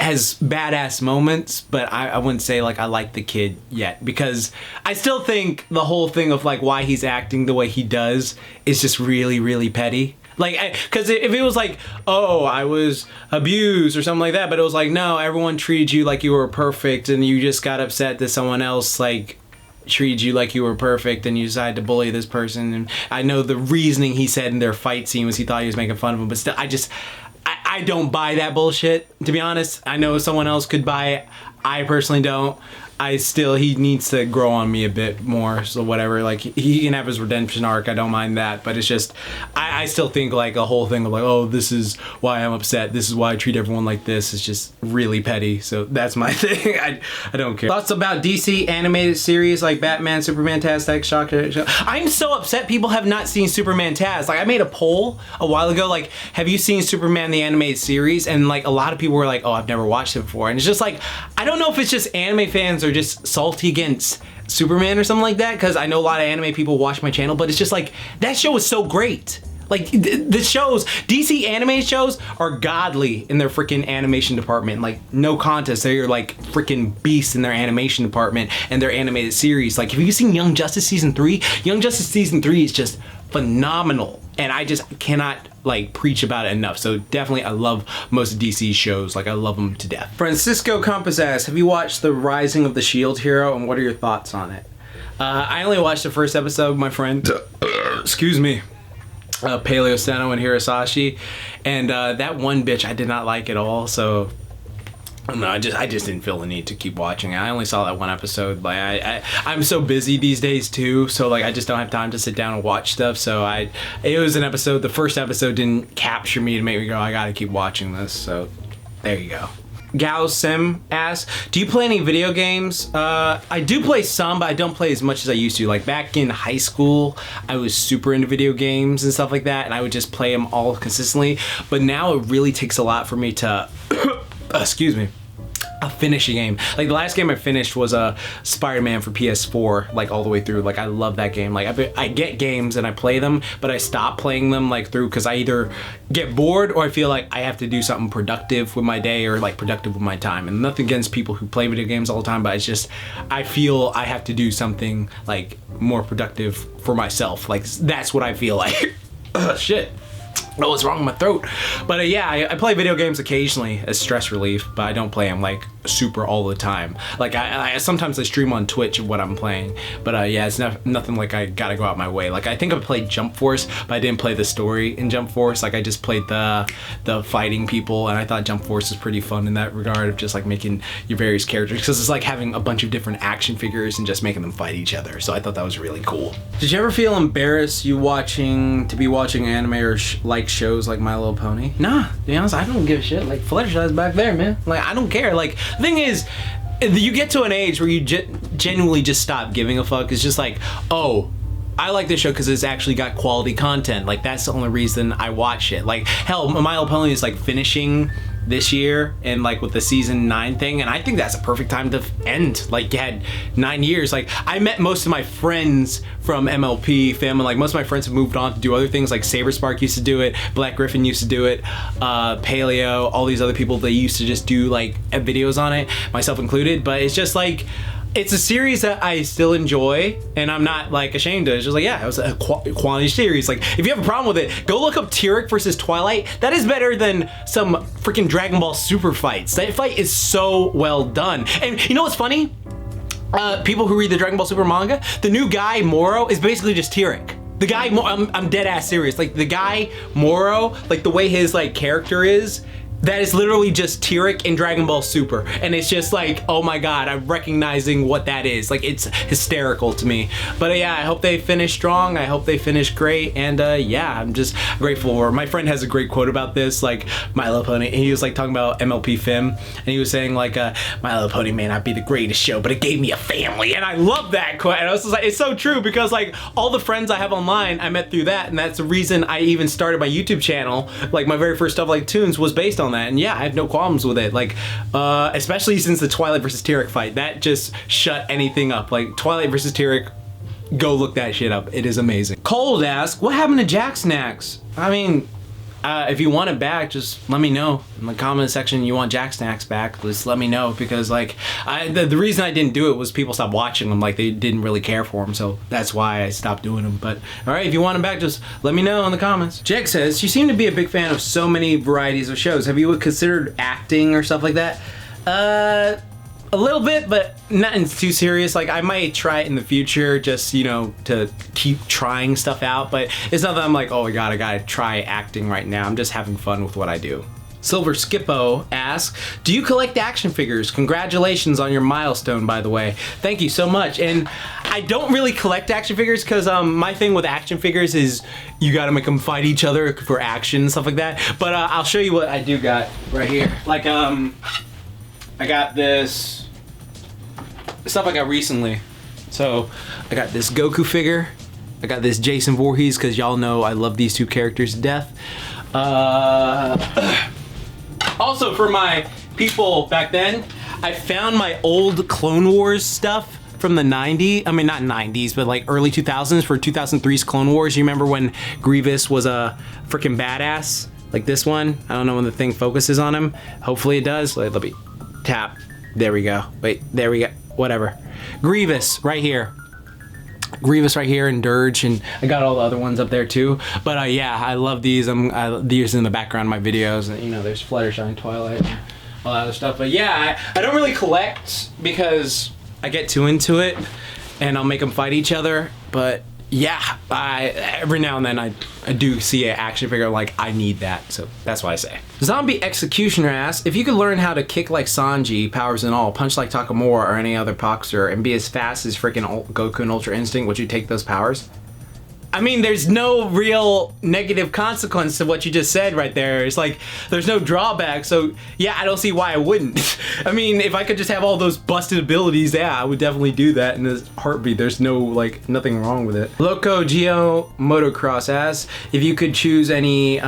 has badass moments, but I wouldn't say like I like the kid yet, because I still think the whole thing of like why he's acting the way he does is just really petty. Like, because if it was like, oh, I was abused or something like that, but it was like, no, everyone treated you like you were perfect and you just got upset that someone else like treated you like you were perfect and you decided to bully this person. And I know the reasoning he said in their fight scene was he thought he was making fun of him, but still, I don't buy that bullshit, to be honest. I know someone else could buy it. I personally don't. He needs to grow on me a bit more, so whatever, like, he can have his redemption arc, I don't mind that, but it's just, I still think, like, a whole thing of, like, oh, this is why I'm upset, this is why I treat everyone like this, is just really petty, so that's my thing. I don't care. Thoughts about DC animated series, like Batman, Superman, Taz, Shocker. I'm so upset people have not seen Superman Taz. Like, I made a poll a while ago, like, have you seen Superman the animated series? And, like, a lot of people were like, oh, I've never watched it before, and it's just like, I don't know if it's just anime fans or just salty against Superman or something like that, because I know a lot of anime people watch my channel, but it's just like, that show is so great. Like, the shows, DC anime shows are godly in their freaking animation department. Like, no contest, they're like freaking beasts in their animation department and their animated series. Like, have you seen Young Justice Season 3? Young Justice Season 3 is just phenomenal, and I just cannot like preach about it enough. So definitely, I love most of DC's shows. Like, I love them to death. Francisco Compass asks, have you watched The Rising of the Shield Hero, and what are your thoughts on it? I only watched the first episode, my friend. Excuse me. Paleo Seno and Hirasashi, and that one bitch I did not like at all, so no, I just didn't feel the need to keep watching it. I only saw that one episode. Like, I'm so busy these days too, so like, I just don't have time to sit down and watch stuff, so it was an episode, the first episode didn't capture me to make me go, I gotta keep watching this, so there you go. Gao Sim asks, do you play any video games? I do play some, but I don't play as much as I used to. Like, back in high school, I was super into video games and stuff like that, and I would just play them all consistently. But now it really takes a lot for me to, excuse me, finish a game. Like, the last game I finished was Spider-Man for PS4, like, all the way through. Like, I love that game. Like, I get games and I play them, but I stop playing them, like, through, because I either get bored or I feel like I have to do something productive with my day, or like productive with my time. And nothing against people who play video games all the time, but it's just, I feel I have to do something like more productive for myself. Like, that's what I feel like. Shit. Oh, what's wrong with my throat? But yeah, I play video games occasionally as stress relief, but I don't play them like super all the time. Like, I sometimes I stream on Twitch of what I'm playing, but yeah, it's nothing like I gotta go out my way. Like, I think I played Jump Force, but I didn't play the story in Jump Force. Like, I just played the fighting people, and I thought Jump Force was pretty fun in that regard of just like making your various characters, because it's like having a bunch of different action figures and just making them fight each other. So I thought that was really cool. Did you ever feel embarrassed to be watching anime or like shows like My Little Pony? Nah, to be honest, I don't give a shit. Like, Fluttershy's back there, man. Like, I don't care. Like, the thing is, you get to an age where you genuinely just stop giving a fuck. It's just like, oh, I like this show because it's actually got quality content. Like, that's the only reason I watch it. Like, hell, My Little Pony is like finishing this year, and like with the season 9 thing, and I think that's a perfect time to end. Like, you had 9 years. Like, I met most of my friends from MLP family. Like, most of my friends have moved on to do other things. Like, Saberspark used to do it, Black Griffin used to do it, Paleo, all these other people, they used to just do like videos on it, myself included. But it's just like, it's a series that I still enjoy, and I'm not like ashamed of it. It's just like, yeah, it was a quality series. Like, if you have a problem with it, go look up Tyrek versus Twilight. That is better than some freaking Dragon Ball Super fights. That fight is so well done. And you know what's funny? People who read the Dragon Ball Super manga, the new guy, Moro, is basically just Tyrek. The guy, I'm dead ass serious. Like, the guy, Moro, like the way his like character is, that is literally just Tyrek in Dragon Ball Super. And it's just like, oh my god, I'm recognizing what that is. Like, it's hysterical to me. But yeah, I hope they finish strong. I hope they finish great. And yeah, I'm just grateful for. My friend has a great quote about this, like My Little Pony. And he was like talking about MLP Fim. And he was saying like, My Little Pony may not be the greatest show, but it gave me a family. And I love that quote. And I was just like, it's so true, because like all the friends I have online, I met through that. And that's the reason I even started my YouTube channel. Like, my very first stuff like Tunes was based on that, and yeah, I have no qualms with it. Like, especially since the Twilight versus Tyrek fight, that just shut anything up. Like, Twilight versus Tyrek, go look that shit up. It is amazing. Cold asks, what happened to Jack Snacks? I mean, if you want it back, just let me know in the comment section. You want Jack Snacks back, just let me know, because like the reason I didn't do it was people stopped watching them. Like, they didn't really care for them, so that's why I stopped doing them. But all right, if you want them back, just let me know in the comments. Jake says, you seem to be a big fan of so many varieties of shows. Have you considered acting or stuff like that? A little bit, but nothing too serious. Like, I might try it in the future, just, you know, to keep trying stuff out, but it's not that I'm like, oh my god, I gotta try acting right now. I'm just having fun with what I do. Silver Skippo asks, do you collect action figures? Congratulations on your milestone, by the way. Thank you so much. And I don't really collect action figures because my thing with action figures is you gotta make them fight each other for action and stuff like that. But I'll show you what I do got right here. Like, I got this stuff I got recently. So I got this Goku figure. I got this Jason Voorhees because y'all know I love these two characters to death. Also, for my people back then, I found my old Clone Wars stuff from the 90s. I mean, not 90s, but like early 2000s for 2003's Clone Wars. You remember when Grievous was a freaking badass? Like this one. I don't know when the thing focuses on him. Hopefully it does. Let me tap. There we go. Wait, there we go. Whatever. Grievous right here. Grievous right here and Dirge, and I got all the other ones up there too. But yeah, I love these. These in the background of my videos, and you know, there's Fluttershy, Twilight, and all that other stuff. But yeah, I don't really collect because I get too into it, and I'll make them fight each other. But yeah, every now and then I do see an action figure like I need that, so that's what I say. Zombie Executioner asks, if you could learn how to kick like Sanji, powers and all, punch like Takamura or any other boxer, and be as fast as freaking Goku and Ultra Instinct, would you take those powers? I mean, there's no real negative consequence to what you just said right there. It's like, there's no drawback, so yeah, I don't see why I wouldn't. I mean, if I could just have all those busted abilities, yeah, I would definitely do that in a heartbeat. There's no, like, nothing wrong with it. Loco Geo Motocross asks, if you could choose any,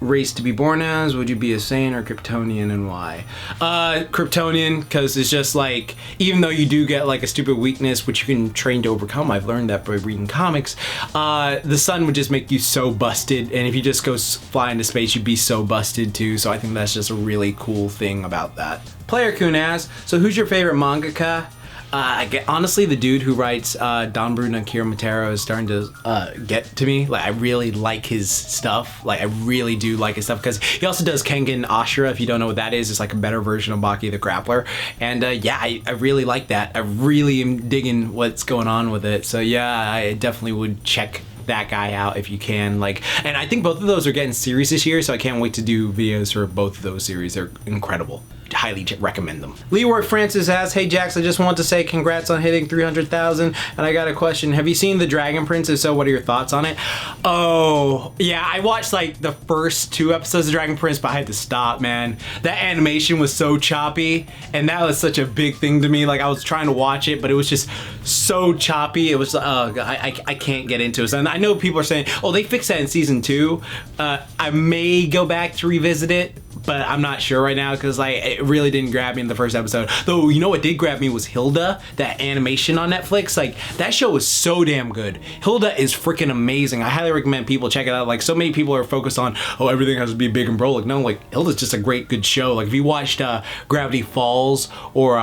race to be born as, would you be a Saiyan or Kryptonian, and why? Kryptonian, because it's just like, even though you do get like a stupid weakness which you can train to overcome, I've learned that by reading comics, the sun would just make you so busted, and if you just go fly into space you'd be so busted too, so I think that's just a really cool thing about that. Player Kun asks, so who's your favorite mangaka? Honestly, the dude who writes Danburu no Kiramatero is starting to get to me. Like, I really like his stuff. Like, I really do like his stuff, because he also does Kengan Ashura. If you don't know what that is, it's like a better version of Baki the Grappler. And yeah, I really like that. I really am digging what's going on with it. So yeah, I definitely would check that guy out if you can. Like, and I think both of those are getting series this year, so I can't wait to do videos for both of those series. They're incredible. Highly recommend them. Leroy Francis asks, hey Jax, I just want to say congrats on hitting 300,000, and I got a question. Have you seen The Dragon Prince? If so, what are your thoughts on it? Oh, yeah, I watched like the first 2 episodes of Dragon Prince, but I had to stop, man. That animation was so choppy, and that was such a big thing to me. Like, I was trying to watch it, but it was just so choppy. It was, I can't get into it. And I know people are saying, oh, they fixed that in season 2. I may go back to revisit it, but I'm not sure right now, because like it really didn't grab me in the first episode. Though, you know what did grab me was Hilda, that animation on Netflix. Like, that show is so damn good. Hilda is freaking amazing. I highly recommend people check it out. Like, so many people are focused on, oh, everything has to be big and bro. Like, no, like, Hilda's just a great, good show. Like, if you watched Gravity Falls or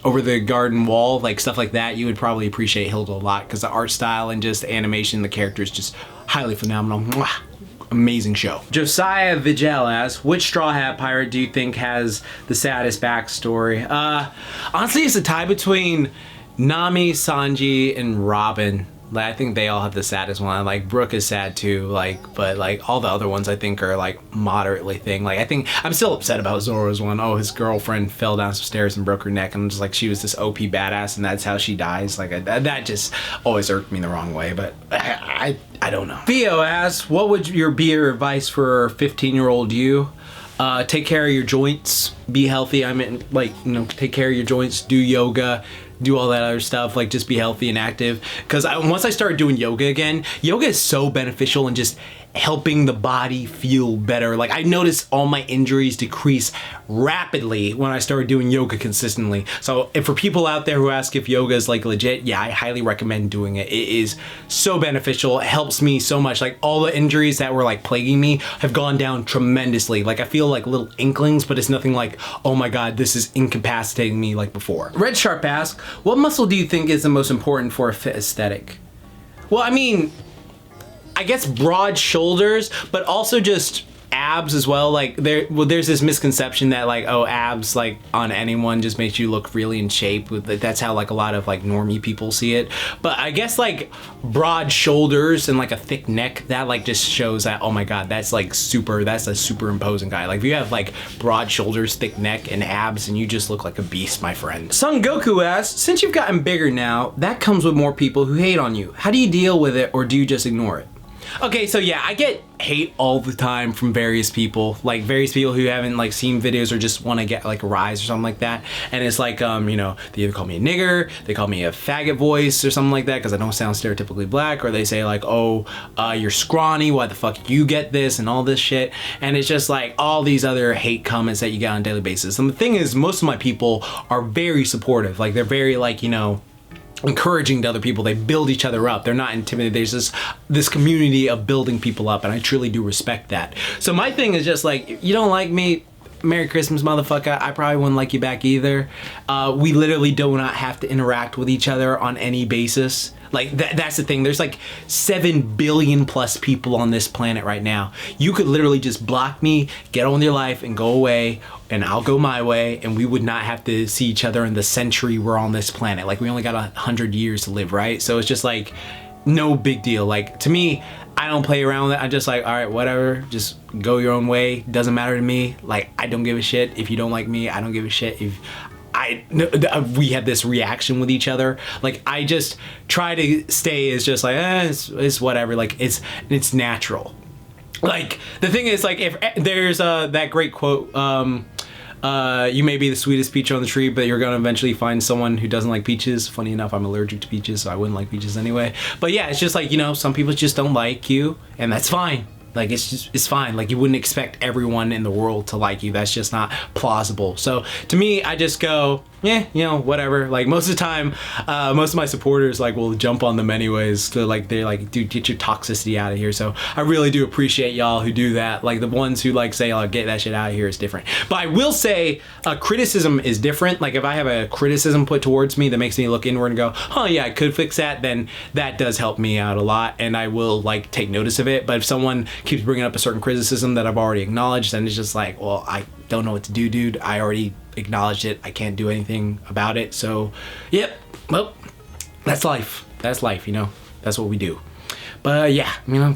Over the Garden Wall, like stuff like that, you would probably appreciate Hilda a lot, because the art style and just the animation, the characters, just highly phenomenal. Mwah. Amazing show. Josiah Vigil asks, which Straw Hat pirate do you think has the saddest backstory? Honestly, it's a tie between Nami, Sanji, and Robin. Like, I think they all have the saddest one. Like, Brooke is sad too, like, but like all the other ones I think are like moderately thing. Like, I think I'm still upset about Zoro's one. Oh, his girlfriend fell down some stairs and broke her neck, and I'm just like, she was this OP badass and that's how she dies. Like, that just always irked me the wrong way, but I don't know. Theo asks, what would be your advice for 15-year-old you? Take care of your joints, be healthy. I mean, like, you know, take care of your joints, do yoga, do all that other stuff, like just be healthy and active. Because once I started doing yoga again, yoga is so beneficial in just helping the body feel better. Like, I noticed all my injuries decrease rapidly when I started doing yoga consistently. So if for people out there who ask if yoga is like legit, yeah, I highly recommend doing it. It is so beneficial. It helps me so much. Like, all the injuries that were like plaguing me have gone down tremendously. Like, I feel like little inklings, but it's nothing like, oh my God, this is incapacitating me like before. Red Sharp asks, what muscle do you think is the most important for a fit aesthetic? Well, I mean, I guess broad shoulders, but also just abs as well. Like there's this misconception that like, oh, abs like on anyone just makes you look really in shape. That's how like a lot of like normie people see it. But I guess like broad shoulders and like a thick neck, that like just shows that, oh my god, that's a super imposing guy. Like if you have like broad shoulders, thick neck, and abs, and you just look like a beast, my friend. Son Goku asks, since you've gotten bigger now, that comes with more people who hate on you. How do you deal with it, or do you just ignore it? Okay, so yeah, I get hate all the time from various people, like various people who haven't like seen videos or just want to get like a rise or something like that. And it's like, you know, they either call me a nigger, they call me a faggot voice or something like that because I don't sound stereotypically black, or they say like, oh, you're scrawny, why the fuck you get this, and all this shit. And it's just like all these other hate comments that you get on a daily basis. And the thing is, most of my people are very supportive. Like they're very like, you know, encouraging to other people. They build each other up. They're not intimidated. There's this community of building people up, and I truly do respect that. So my thing is just like, you don't like me, Merry Christmas, motherfucker. I probably wouldn't like you back either. We literally do not have to interact with each other on any basis. Like that's the thing. There's like 7 billion plus people on this planet right now. You could literally just block me, get on with your life, and go away, and I'll go my way, and we would not have to see each other in the century we're on this planet. Like we only got 100 years to live, right? So it's just like no big deal. Like to me, I don't play around with it. I'm just like, all right, whatever, just go your own way. Doesn't matter to me. Like I don't give a shit. If you don't like me, I don't give a shit. If we have this reaction with each other, like I just try to stay as just like it's whatever, like it's natural. Like the thing is, like if there's that great quote, you may be the sweetest peach on the tree, but you're gonna eventually find someone who doesn't like peaches. Funny enough, I'm allergic to peaches, so I wouldn't like peaches anyway. But yeah, it's just like, you know, some people just don't like you, and that's fine. Like it's fine. Like you wouldn't expect everyone in the world to like you. That's just not plausible. So to me, I just go, yeah, you know, whatever. Like most of the time, most of my supporters like will jump on them anyways. So like they're like, dude, get your toxicity out of here. So I really do appreciate y'all who do that. Like the ones who like say, oh, get that shit out of here is different. But I will say criticism is different. Like if I have a criticism put towards me that makes me look inward and go, oh yeah, I could fix that, then that does help me out a lot, and I will like take notice of it. But if someone keeps bringing up a certain criticism that I've already acknowledged, then it's just like, well, I don't know what to do, dude. I already acknowledged it. I can't do anything about it. So yep, well, that's life. That's life, you know. That's what we do. But yeah, you know, you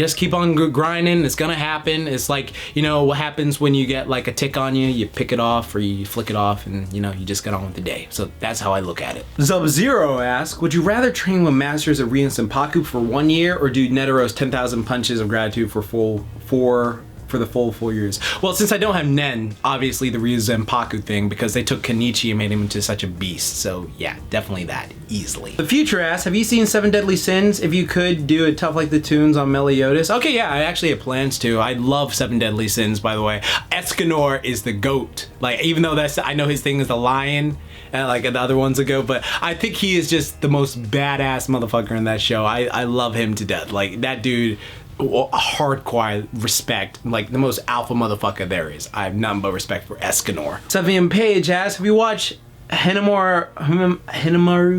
just keep on grinding. It's gonna happen. It's like, you know, what happens when you get like a tick on you, you pick it off or you flick it off, and you know, you just get on with the day. So that's how I look at it. Sub-Zero asks, would you rather train with masters of Rin Senpaku for 1 year, or do Netaro's 10,000 punches of gratitude for the full 4 years? Well, since I don't have Nen, obviously the Ryu Senpaku thing, because they took Kenichi and made him into such a beast. So yeah, definitely that, easily. The Future asks, have you seen 7 Deadly Sins? If you could do it tough like the tunes on Meliodas. Okay, yeah, I actually have plans to. I love 7 Deadly Sins, by the way. Escanor is the GOAT. Like, even though I know his thing is the lion, like the other ones ago, but I think he is just the most badass motherfucker in that show. I love him to death. Like, that dude, hardcore respect, like the most alpha motherfucker there is. I have nothing but respect for Escanor. Savian Page asks, have you watched Hinamaru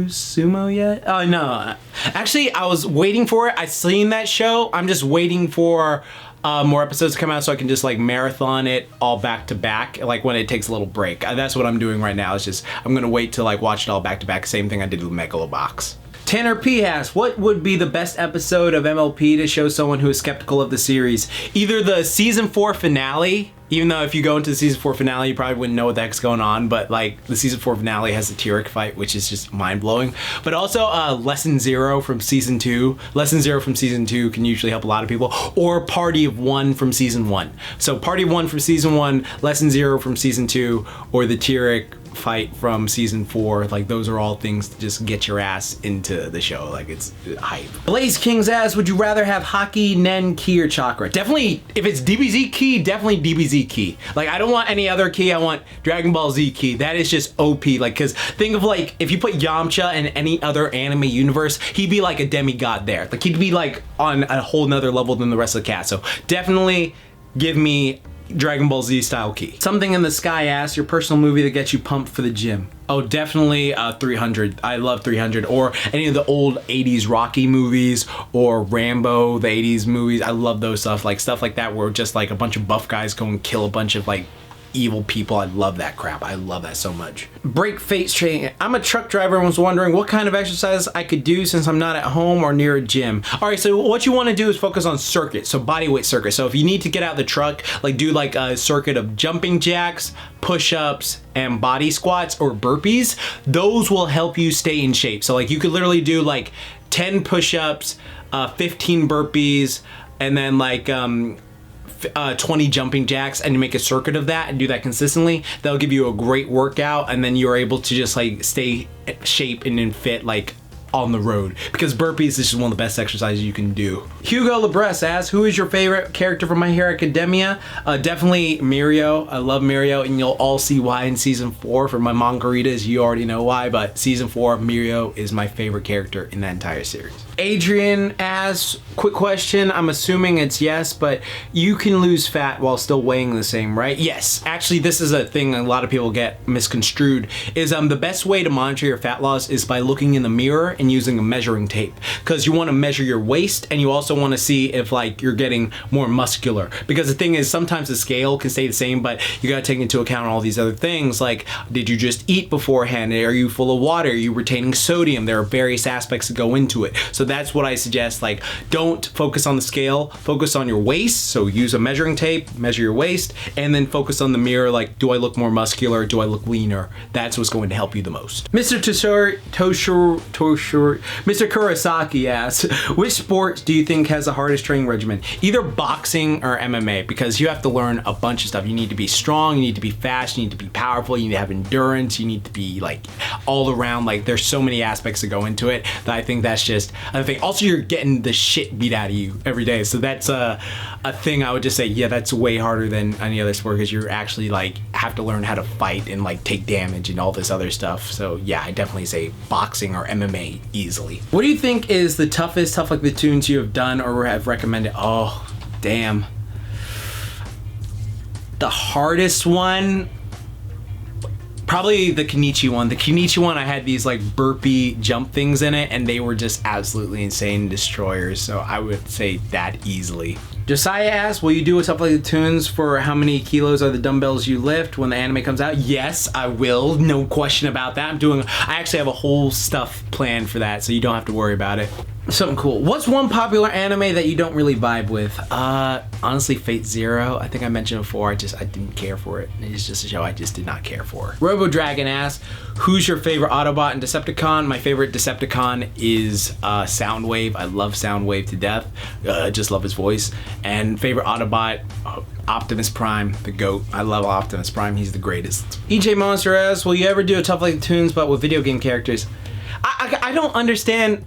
Sumo yet? Oh no, actually I was waiting for it. I seen that show. I'm just waiting for more episodes to come out so I can just like marathon it all back to back, like when it takes a little break. That's what I'm doing right now. It's just I'm gonna wait to like watch it all back to back. Same thing I did with Megalobox. Tanner P asks, what would be the best episode of MLP to show someone who is skeptical of the series? Either the season 4 finale, even though if you go into the season 4 finale, you probably wouldn't know what the heck's going on, but like the season 4 finale has the Tyrek fight, which is just mind-blowing. But also Lesson 0 from season 2. Lesson 0 from season 2 can usually help a lot of people. Or Party of 1 from season 1. So Party of 1 from season 1, Lesson 0 from season 2, or the Tyrek fight from season 4. Like those are all things to just get your ass into the show. Like it's hype. Blaze Kings asks, would you rather have Haki, Nen, Ki, or Chakra? Definitely, if it's DBZ Ki, definitely DBZ Ki. Like I don't want any other Ki. I want Dragon Ball Z Ki. That is just OP. Like, cause think of like if you put Yamcha in any other anime universe, he'd be like a demigod there. Like he'd be like on a whole nother level than the rest of the cast. So definitely give me Dragon Ball Z style key. Something in the Sky asks, your personal movie that gets you pumped for the gym. Oh, definitely 300. I love 300, or any of the old 80s Rocky movies, or Rambo, the 80s movies. I love those stuff like that where just like a bunch of buff guys go and kill a bunch of like evil people. I love that crap. I love that so much. Break Fates training. I'm a truck driver and was wondering what kind of exercise I could do since I'm not at home or near a gym. All right, so what you want to do is focus on circuit, so body weight circuit. So if you need to get out of the truck, like do like a circuit of jumping jacks, push-ups, and body squats or burpees, those will help you stay in shape. So like you could literally do like 10 push-ups, 15 burpees, and then like 20 jumping jacks, and you make a circuit of that and do that consistently. That'll give you a great workout, and then you're able to just like stay in shape and in fit like on the road, because burpees is just one of the best exercises you can do. Hugo Lebress asks, who is your favorite character from My Hero Academia? Definitely Mirio. I love Mirio, and you'll all see why in season 4. For my mangaritas, you already know why, but season 4, Mirio is my favorite character in that entire series. Adrian asks, quick question, I'm assuming it's yes, but you can lose fat while still weighing the same, right? Yes. Actually, this is a thing a lot of people get misconstrued, is the best way to monitor your fat loss is by looking in the mirror and using a measuring tape, because you want to measure your waist, and you also want to see if like you're getting more muscular, because the thing is sometimes the scale can stay the same, but you got to take into account all these other things, like did you just eat beforehand, are you full of water, are you retaining sodium, there are various aspects that go into it. So that's what I suggest, like don't focus on the scale, focus on your waist, so use a measuring tape, measure your waist, and then focus on the mirror, like do I look more muscular, do I look leaner? That's what's going to help you the most. Mr. Mr. Kurosaki asks, which sport do you think has the hardest training regimen? Either boxing or MMA, because you have to learn a bunch of stuff. You need to be strong, you need to be fast, you need to be powerful, you need to have endurance, you need to be like all around, like there's so many aspects that go into it that I think that's just a thing. Also, you're getting the shit beat out of you every day, so that's a thing I would just say, yeah, that's way harder than any other sport, because you're actually like have to learn how to fight and like take damage and all this other stuff. So yeah, I definitely say boxing or MMA easily. What do you think is the toughest Tough Like the Tunes you have done or have recommended? Oh, damn. The hardest one, probably the Kenichi one. The Kenichi one, I had these like burpee jump things in it, and they were just absolutely insane destroyers. So I would say that easily. Josiah asks, will you do a Tough Like the Tunes for how many kilos are the dumbbells you lift when the anime comes out? Yes, I will. No question about that. I actually have a whole stuff planned for that, so you don't have to worry about it. Something cool. What's one popular anime that you don't really vibe with? Honestly, Fate Zero. I think I mentioned before, I didn't care for it. It's just a show I just did not care for. Robo Dragon asks, who's your favorite Autobot and Decepticon? My favorite Decepticon is Soundwave. I love Soundwave to death. Just love his voice. And favorite Autobot, Optimus Prime, the GOAT. I love Optimus Prime. He's the greatest. EJ Monster asks, will you ever do a Tough Like the Tunes but with video game characters? I don't understand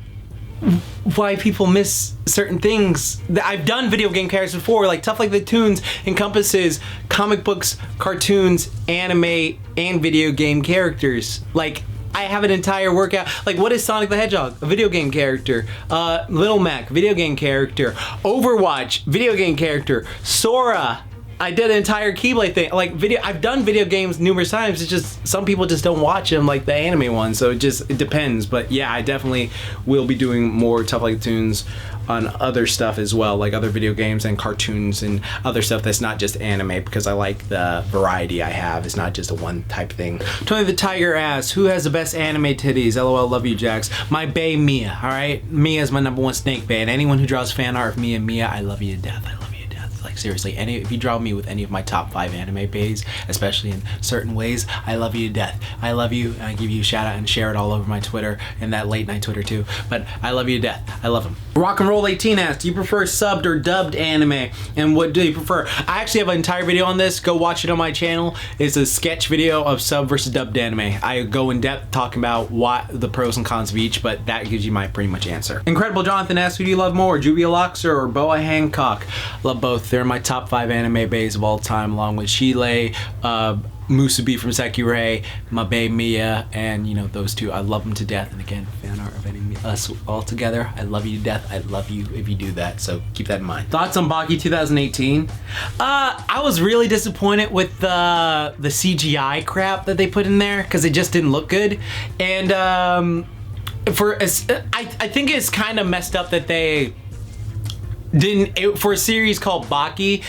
why people miss certain things. I've done video game characters before, like Tough Like the Tunes encompasses comic books, cartoons, anime, and video game characters. Like, I have an entire workout. Like, what is Sonic the Hedgehog? A video game character. Little Mac, video game character. Overwatch, video game character. Sora. I did an entire Keyblade thing. Like I've done video games numerous times. It's just some people just don't watch them like the anime ones. So it depends. But yeah, I definitely will be doing more Tough Like the Tunes on other stuff as well, like other video games and cartoons and other stuff that's not just anime, because I like the variety I have. It's not just a one type thing. Tony the Tiger asks, who has the best anime titties? LOL, love you, Jax. My bae Mia, all right? Mia is my #1 snake bae, and anyone who draws fan art of me and Mia, I love you to death. I love you. Like seriously, if you draw me with any of my top 5 anime baes, especially in certain ways, I love you to death. I love you, and I give you a shout out and share it all over my Twitter and that late night Twitter too. But I love you to death. I love them. Rock and Roll 18 asks, do you prefer subbed or dubbed anime? And what do you prefer? I actually have an entire video on this. Go watch it on my channel. It's a sketch video of sub versus dubbed anime. I go in depth talking about what the pros and cons of each, but that gives you my pretty much answer. Incredible Jonathan asks, who do you love more, Juvia Loxer or Boa Hancock? Love both. They're my top 5 anime baes of all time, along with Shile, Musubi from Sakurai, my babe Mia, and you know, those two. I love them to death. And again, fan art of us all together. I love you to death. I love you if you do that. So keep that in mind. Thoughts on Baki 2018? I was really disappointed with the CGI crap that they put in there because it just didn't look good. And I think it's kind of messed up that they for a series called Baki,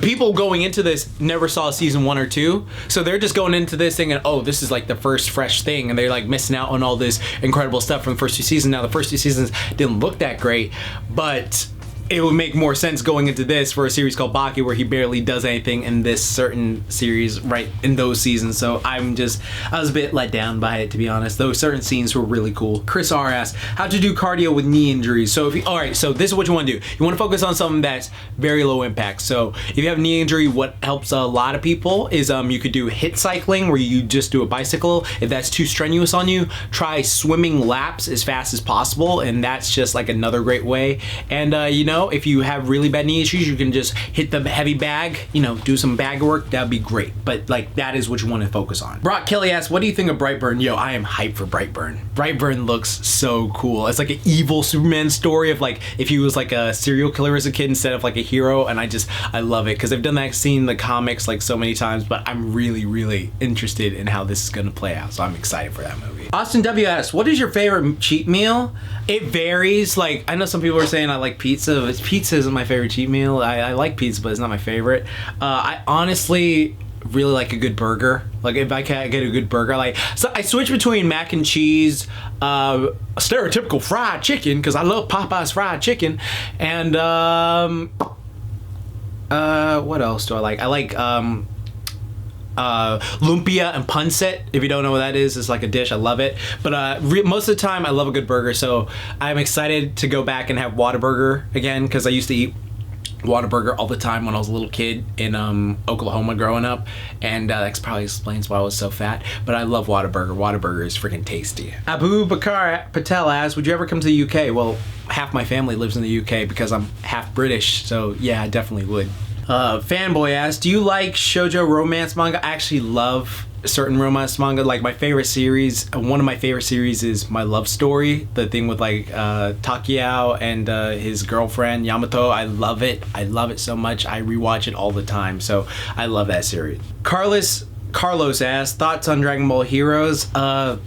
people going into this never saw season 1 or 2, so they're just going into this thinking, oh, this is like the first fresh thing, and they're like missing out on all this incredible stuff from the first 2 seasons. Now the first 2 seasons didn't look that great, but it would make more sense going into this for a series called Baki where he barely does anything in this certain series right in those seasons. So I was a bit let down by it, to be honest. Those certain scenes were really cool. Chris R asked, how to do cardio with knee injuries. So alright, so this is what you want to do. You want to focus on something that's very low impact. So if you have a knee injury, what helps a lot of people is you could do HIIT cycling where you just do a bicycle. If that's too strenuous on you, try swimming laps as fast as possible, and that's just like another great way. And you know, if you have really bad knee issues, you can just hit the heavy bag, you know, do some bag work. That'd be great. But like, that is what you want to focus on. Brock Kelly asks, what do you think of Brightburn? Yo, I am hyped for Brightburn. Brightburn looks so cool. It's like an evil Superman story of like if he was like a serial killer as a kid instead of like a hero, and I love it because I've done that scene in the comics like so many times, but I'm really interested in how this is gonna play out, so I'm excited for that movie. Austin W asks, what is your favorite cheat meal? It varies. Like, I know some people are saying I like pizza, but pizza isn't my favorite cheat meal. I like pizza, but it's not my favorite. I honestly really like a good burger. Like, if I can't get a good burger, so I switch between mac and cheese, stereotypical fried chicken, because I love Popeye's fried chicken, and what else do I like? I like lumpia and pancit. If you don't know what that is, it's like a dish. I love it. But most of the time I love a good burger, so I'm excited to go back and have Whataburger again, because I used to eat Whataburger all the time when I was a little kid in Oklahoma growing up, and that probably explains why I was so fat. But I love Whataburger. Whataburger is freaking tasty. Abu Bakar Patel asks, would you ever come to the UK? Well, half my family lives in the UK because I'm half British, so yeah, I definitely would. Fanboy asks, do you like shoujo romance manga? I actually love certain romance manga. Like, my favorite series, one of my favorite series is My Love Story, the thing with like Takiao and his girlfriend Yamato. I love it so much. I rewatch it all the time, so I love that series. Carlos asks, thoughts on Dragon Ball Heroes? Honestly,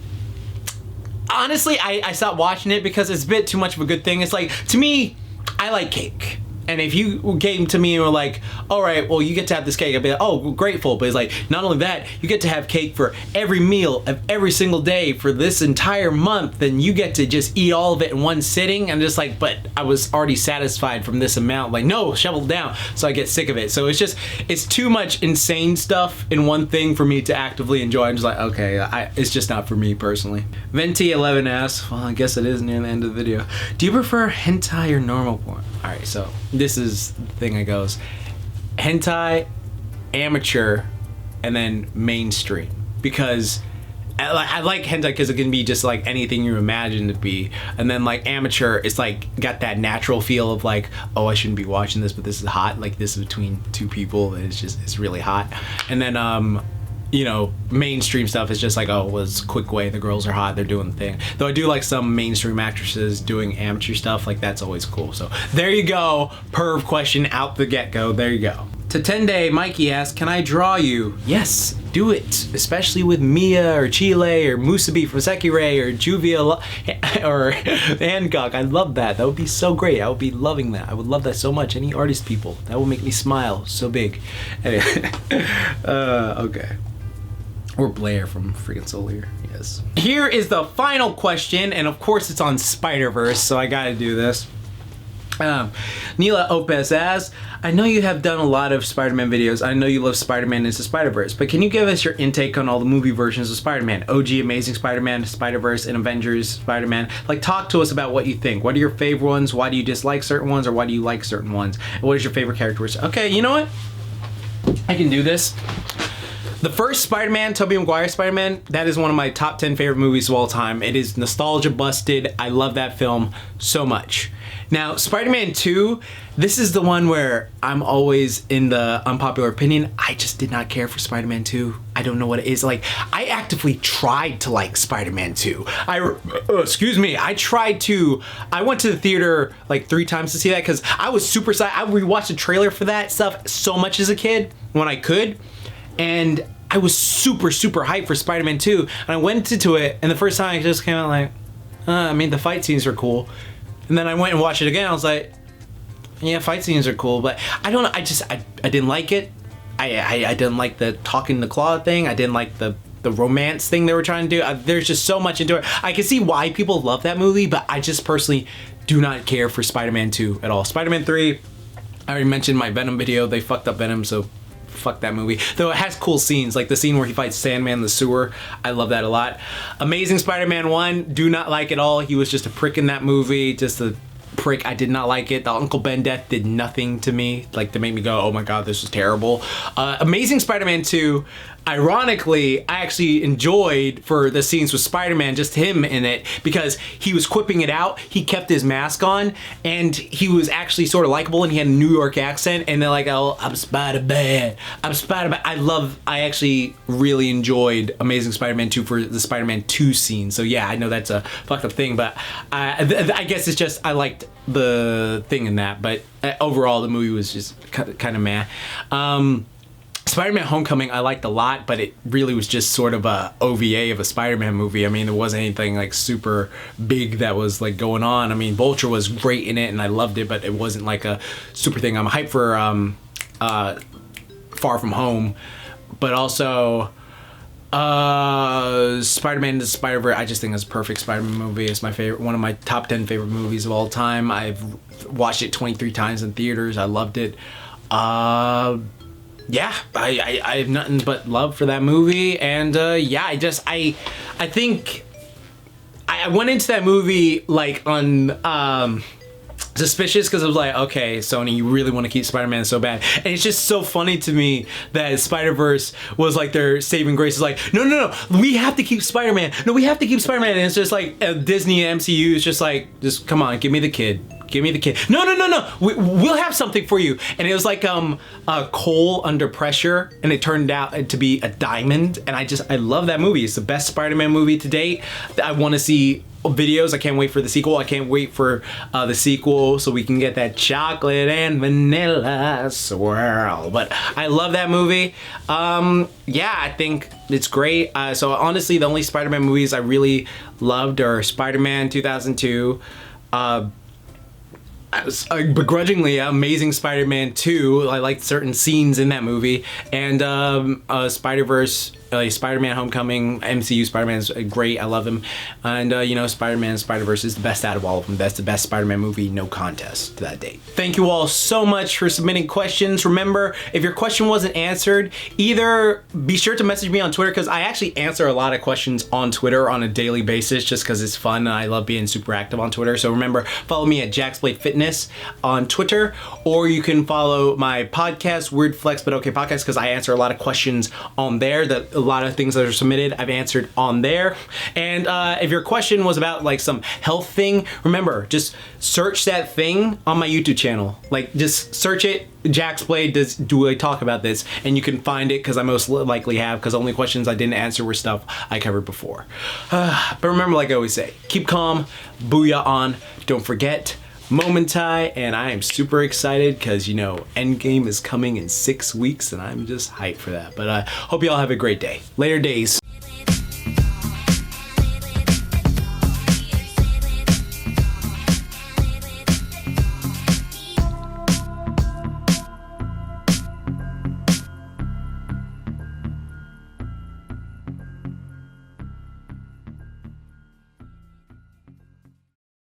I stopped watching it because it's a bit too much of a good thing. It's like, to me, I like cake. And if you came to me and were like, all right, well, you get to have this cake, I'd be like, oh, grateful. But it's like, not only that, you get to have cake for every meal of every single day for this entire month, and you get to just eat all of it in one sitting. I'm just like, but I was already satisfied from this amount. Like, no, shovel down. So I get sick of it. So it's too much insane stuff in one thing for me to actively enjoy. I'm just like, okay, it's just not for me personally. Venti11 asks, well, I guess it is near the end of the video. Do you prefer hentai or normal porn? All right, so this is the thing that goes hentai, amateur, and then mainstream, because I like hentai because it can be just like anything you imagine it to be, and then like amateur, it's like got that natural feel of like, oh, I shouldn't be watching this, but this is hot, like this is between two people, and it's really hot. And then you know, mainstream stuff is just like, oh, well, it's a quick way, the girls are hot, they're doing the thing. Though I do like some mainstream actresses doing amateur stuff, like that's always cool. So there you go, perv question out the get-go, there you go. Tatende Mikey asks, can I draw you? Yes, do it, especially with Mia or Chile or Musubi from Sekirei or Juvia or Hancock. I love that. That would be so great. I would be loving that. I would love that so much. Any artist people, that would make me smile so big. Anyway, okay. Or Blair from freaking Soul Eater, yes. Here is the final question, and of course it's on Spider-Verse, so I gotta do this. Nila Opez asks, I know you have done a lot of Spider-Man videos. I know you love Spider-Man Into Spider-Verse, but can you give us your intake on all the movie versions of Spider-Man? OG Amazing Spider-Man, Spider-Verse, and Avengers Spider-Man. Like, talk to us about what you think. What are your favorite ones? Why do you dislike certain ones, or why do you like certain ones? And what is your favorite character? Okay, you know what? I can do this. The first Spider-Man, Tobey Maguire Spider-Man, that is one of my top 10 favorite movies of all time. It is nostalgia busted. I love that film so much. Now, Spider-Man 2, this is the one where I'm always in the unpopular opinion. I just did not care for Spider-Man 2. I don't know what it is. Like, I actively tried to like Spider-Man 2. Excuse me. I went to the theater like 3 times to see that because I was super excited. I rewatched the trailer for that stuff so much as a kid when I could. And I was super, super hyped for Spider-Man 2. And I went into it, and the first time I just came out like, I mean, the fight scenes are cool. And then I went and watched it again. I was like, yeah, fight scenes are cool, but I don't know. I didn't like it. I didn't like the talking the claw thing. I didn't like the romance thing they were trying to do. There's just so much into it. I can see why people love that movie, but I just personally do not care for Spider-Man 2 at all. Spider-Man 3, I already mentioned my Venom video. They fucked up Venom, so fuck that movie. Though it has cool scenes, like the scene where he fights Sandman in the sewer. I love that a lot. Amazing Spider-Man 1, do not like at all. He was just a prick in that movie, just a prick. I did not like it. The Uncle Ben death did nothing to me, like to make me go, oh my god, this is terrible. Amazing Spider-Man 2, ironically, I actually enjoyed for the scenes with Spider-Man, just him in it, because he was quipping it out, he kept his mask on, and he was actually sort of likable, and he had a New York accent, and they're like, oh, I'm Spider-Man, I'm Spider-Man. I actually really enjoyed Amazing Spider-Man 2 for the Spider-Man 2 scene, so yeah, I know that's a fucked up thing, but I guess it's just, I liked the thing in that, but overall, the movie was just kind of meh. Spider-Man Homecoming I liked a lot, but it really was just sort of a OVA of a Spider-Man movie. I mean, there wasn't anything like super big that was like going on. I mean, Vulture was great in it and I loved it, but it wasn't like a super thing. I'm hyped for Far From Home, but also Spider-Man Into the Spider-Verse, I just think it's a perfect Spider-Man movie. It's my favorite, one of my top 10 favorite movies of all time. I've watched it 23 times in theaters. I loved it. Yeah, I have nothing but love for that movie, and yeah, I think I went into that movie like on suspicious, because I was like, okay, Sony, you really want to keep Spider-Man so bad, and it's just so funny to me that Spider-Verse was like their saving grace. Is like, no, we have to keep Spider-Man. No, we have to keep Spider-Man, and it's just like Disney and MCU is just like, just come on, give me the kid. Give me the kid. No. We'll have something for you. And it was like coal under pressure, and it turned out to be a diamond. And I love that movie. It's the best Spider-Man movie to date. I want to see videos. I can't wait for the sequel. I can't wait for the sequel so we can get that chocolate and vanilla swirl. But I love that movie. Yeah, I think it's great. So honestly, the only Spider-Man movies I really loved are Spider-Man 2002, begrudgingly Amazing Spider-Man 2. I liked certain scenes in that movie, and Spider-Verse, Spider-Man Homecoming, MCU Spider-Man is great. I love him, and you know, Spider-Man Spider-Verse is the best out of all of them. That's the best Spider-Man movie, no contest to that date. Thank you all so much for submitting questions. Remember, if your question wasn't answered, either be sure to message me on Twitter, because I actually answer a lot of questions on Twitter on a daily basis, just because it's fun and I love being super active on Twitter. So remember, follow me at Jaxblade Fitness on Twitter, or you can follow my podcast, Weird Flex But Okay Podcast, because I answer a lot of questions on there. That a lot of things that are submitted I've answered on there. And if your question was about like some health thing, remember, just search that thing on my YouTube channel. Like, just search it, Jaxblade, do I talk about this, and you can find it, because I most likely have, because the only questions I didn't answer were stuff I covered before. But remember, like I always say, keep calm, booyah on, don't forget, H3NTAI, and I am super excited because, you know, Endgame is coming in 6 weeks, and I'm just hyped for that. But I hope you all have a great day. Later days.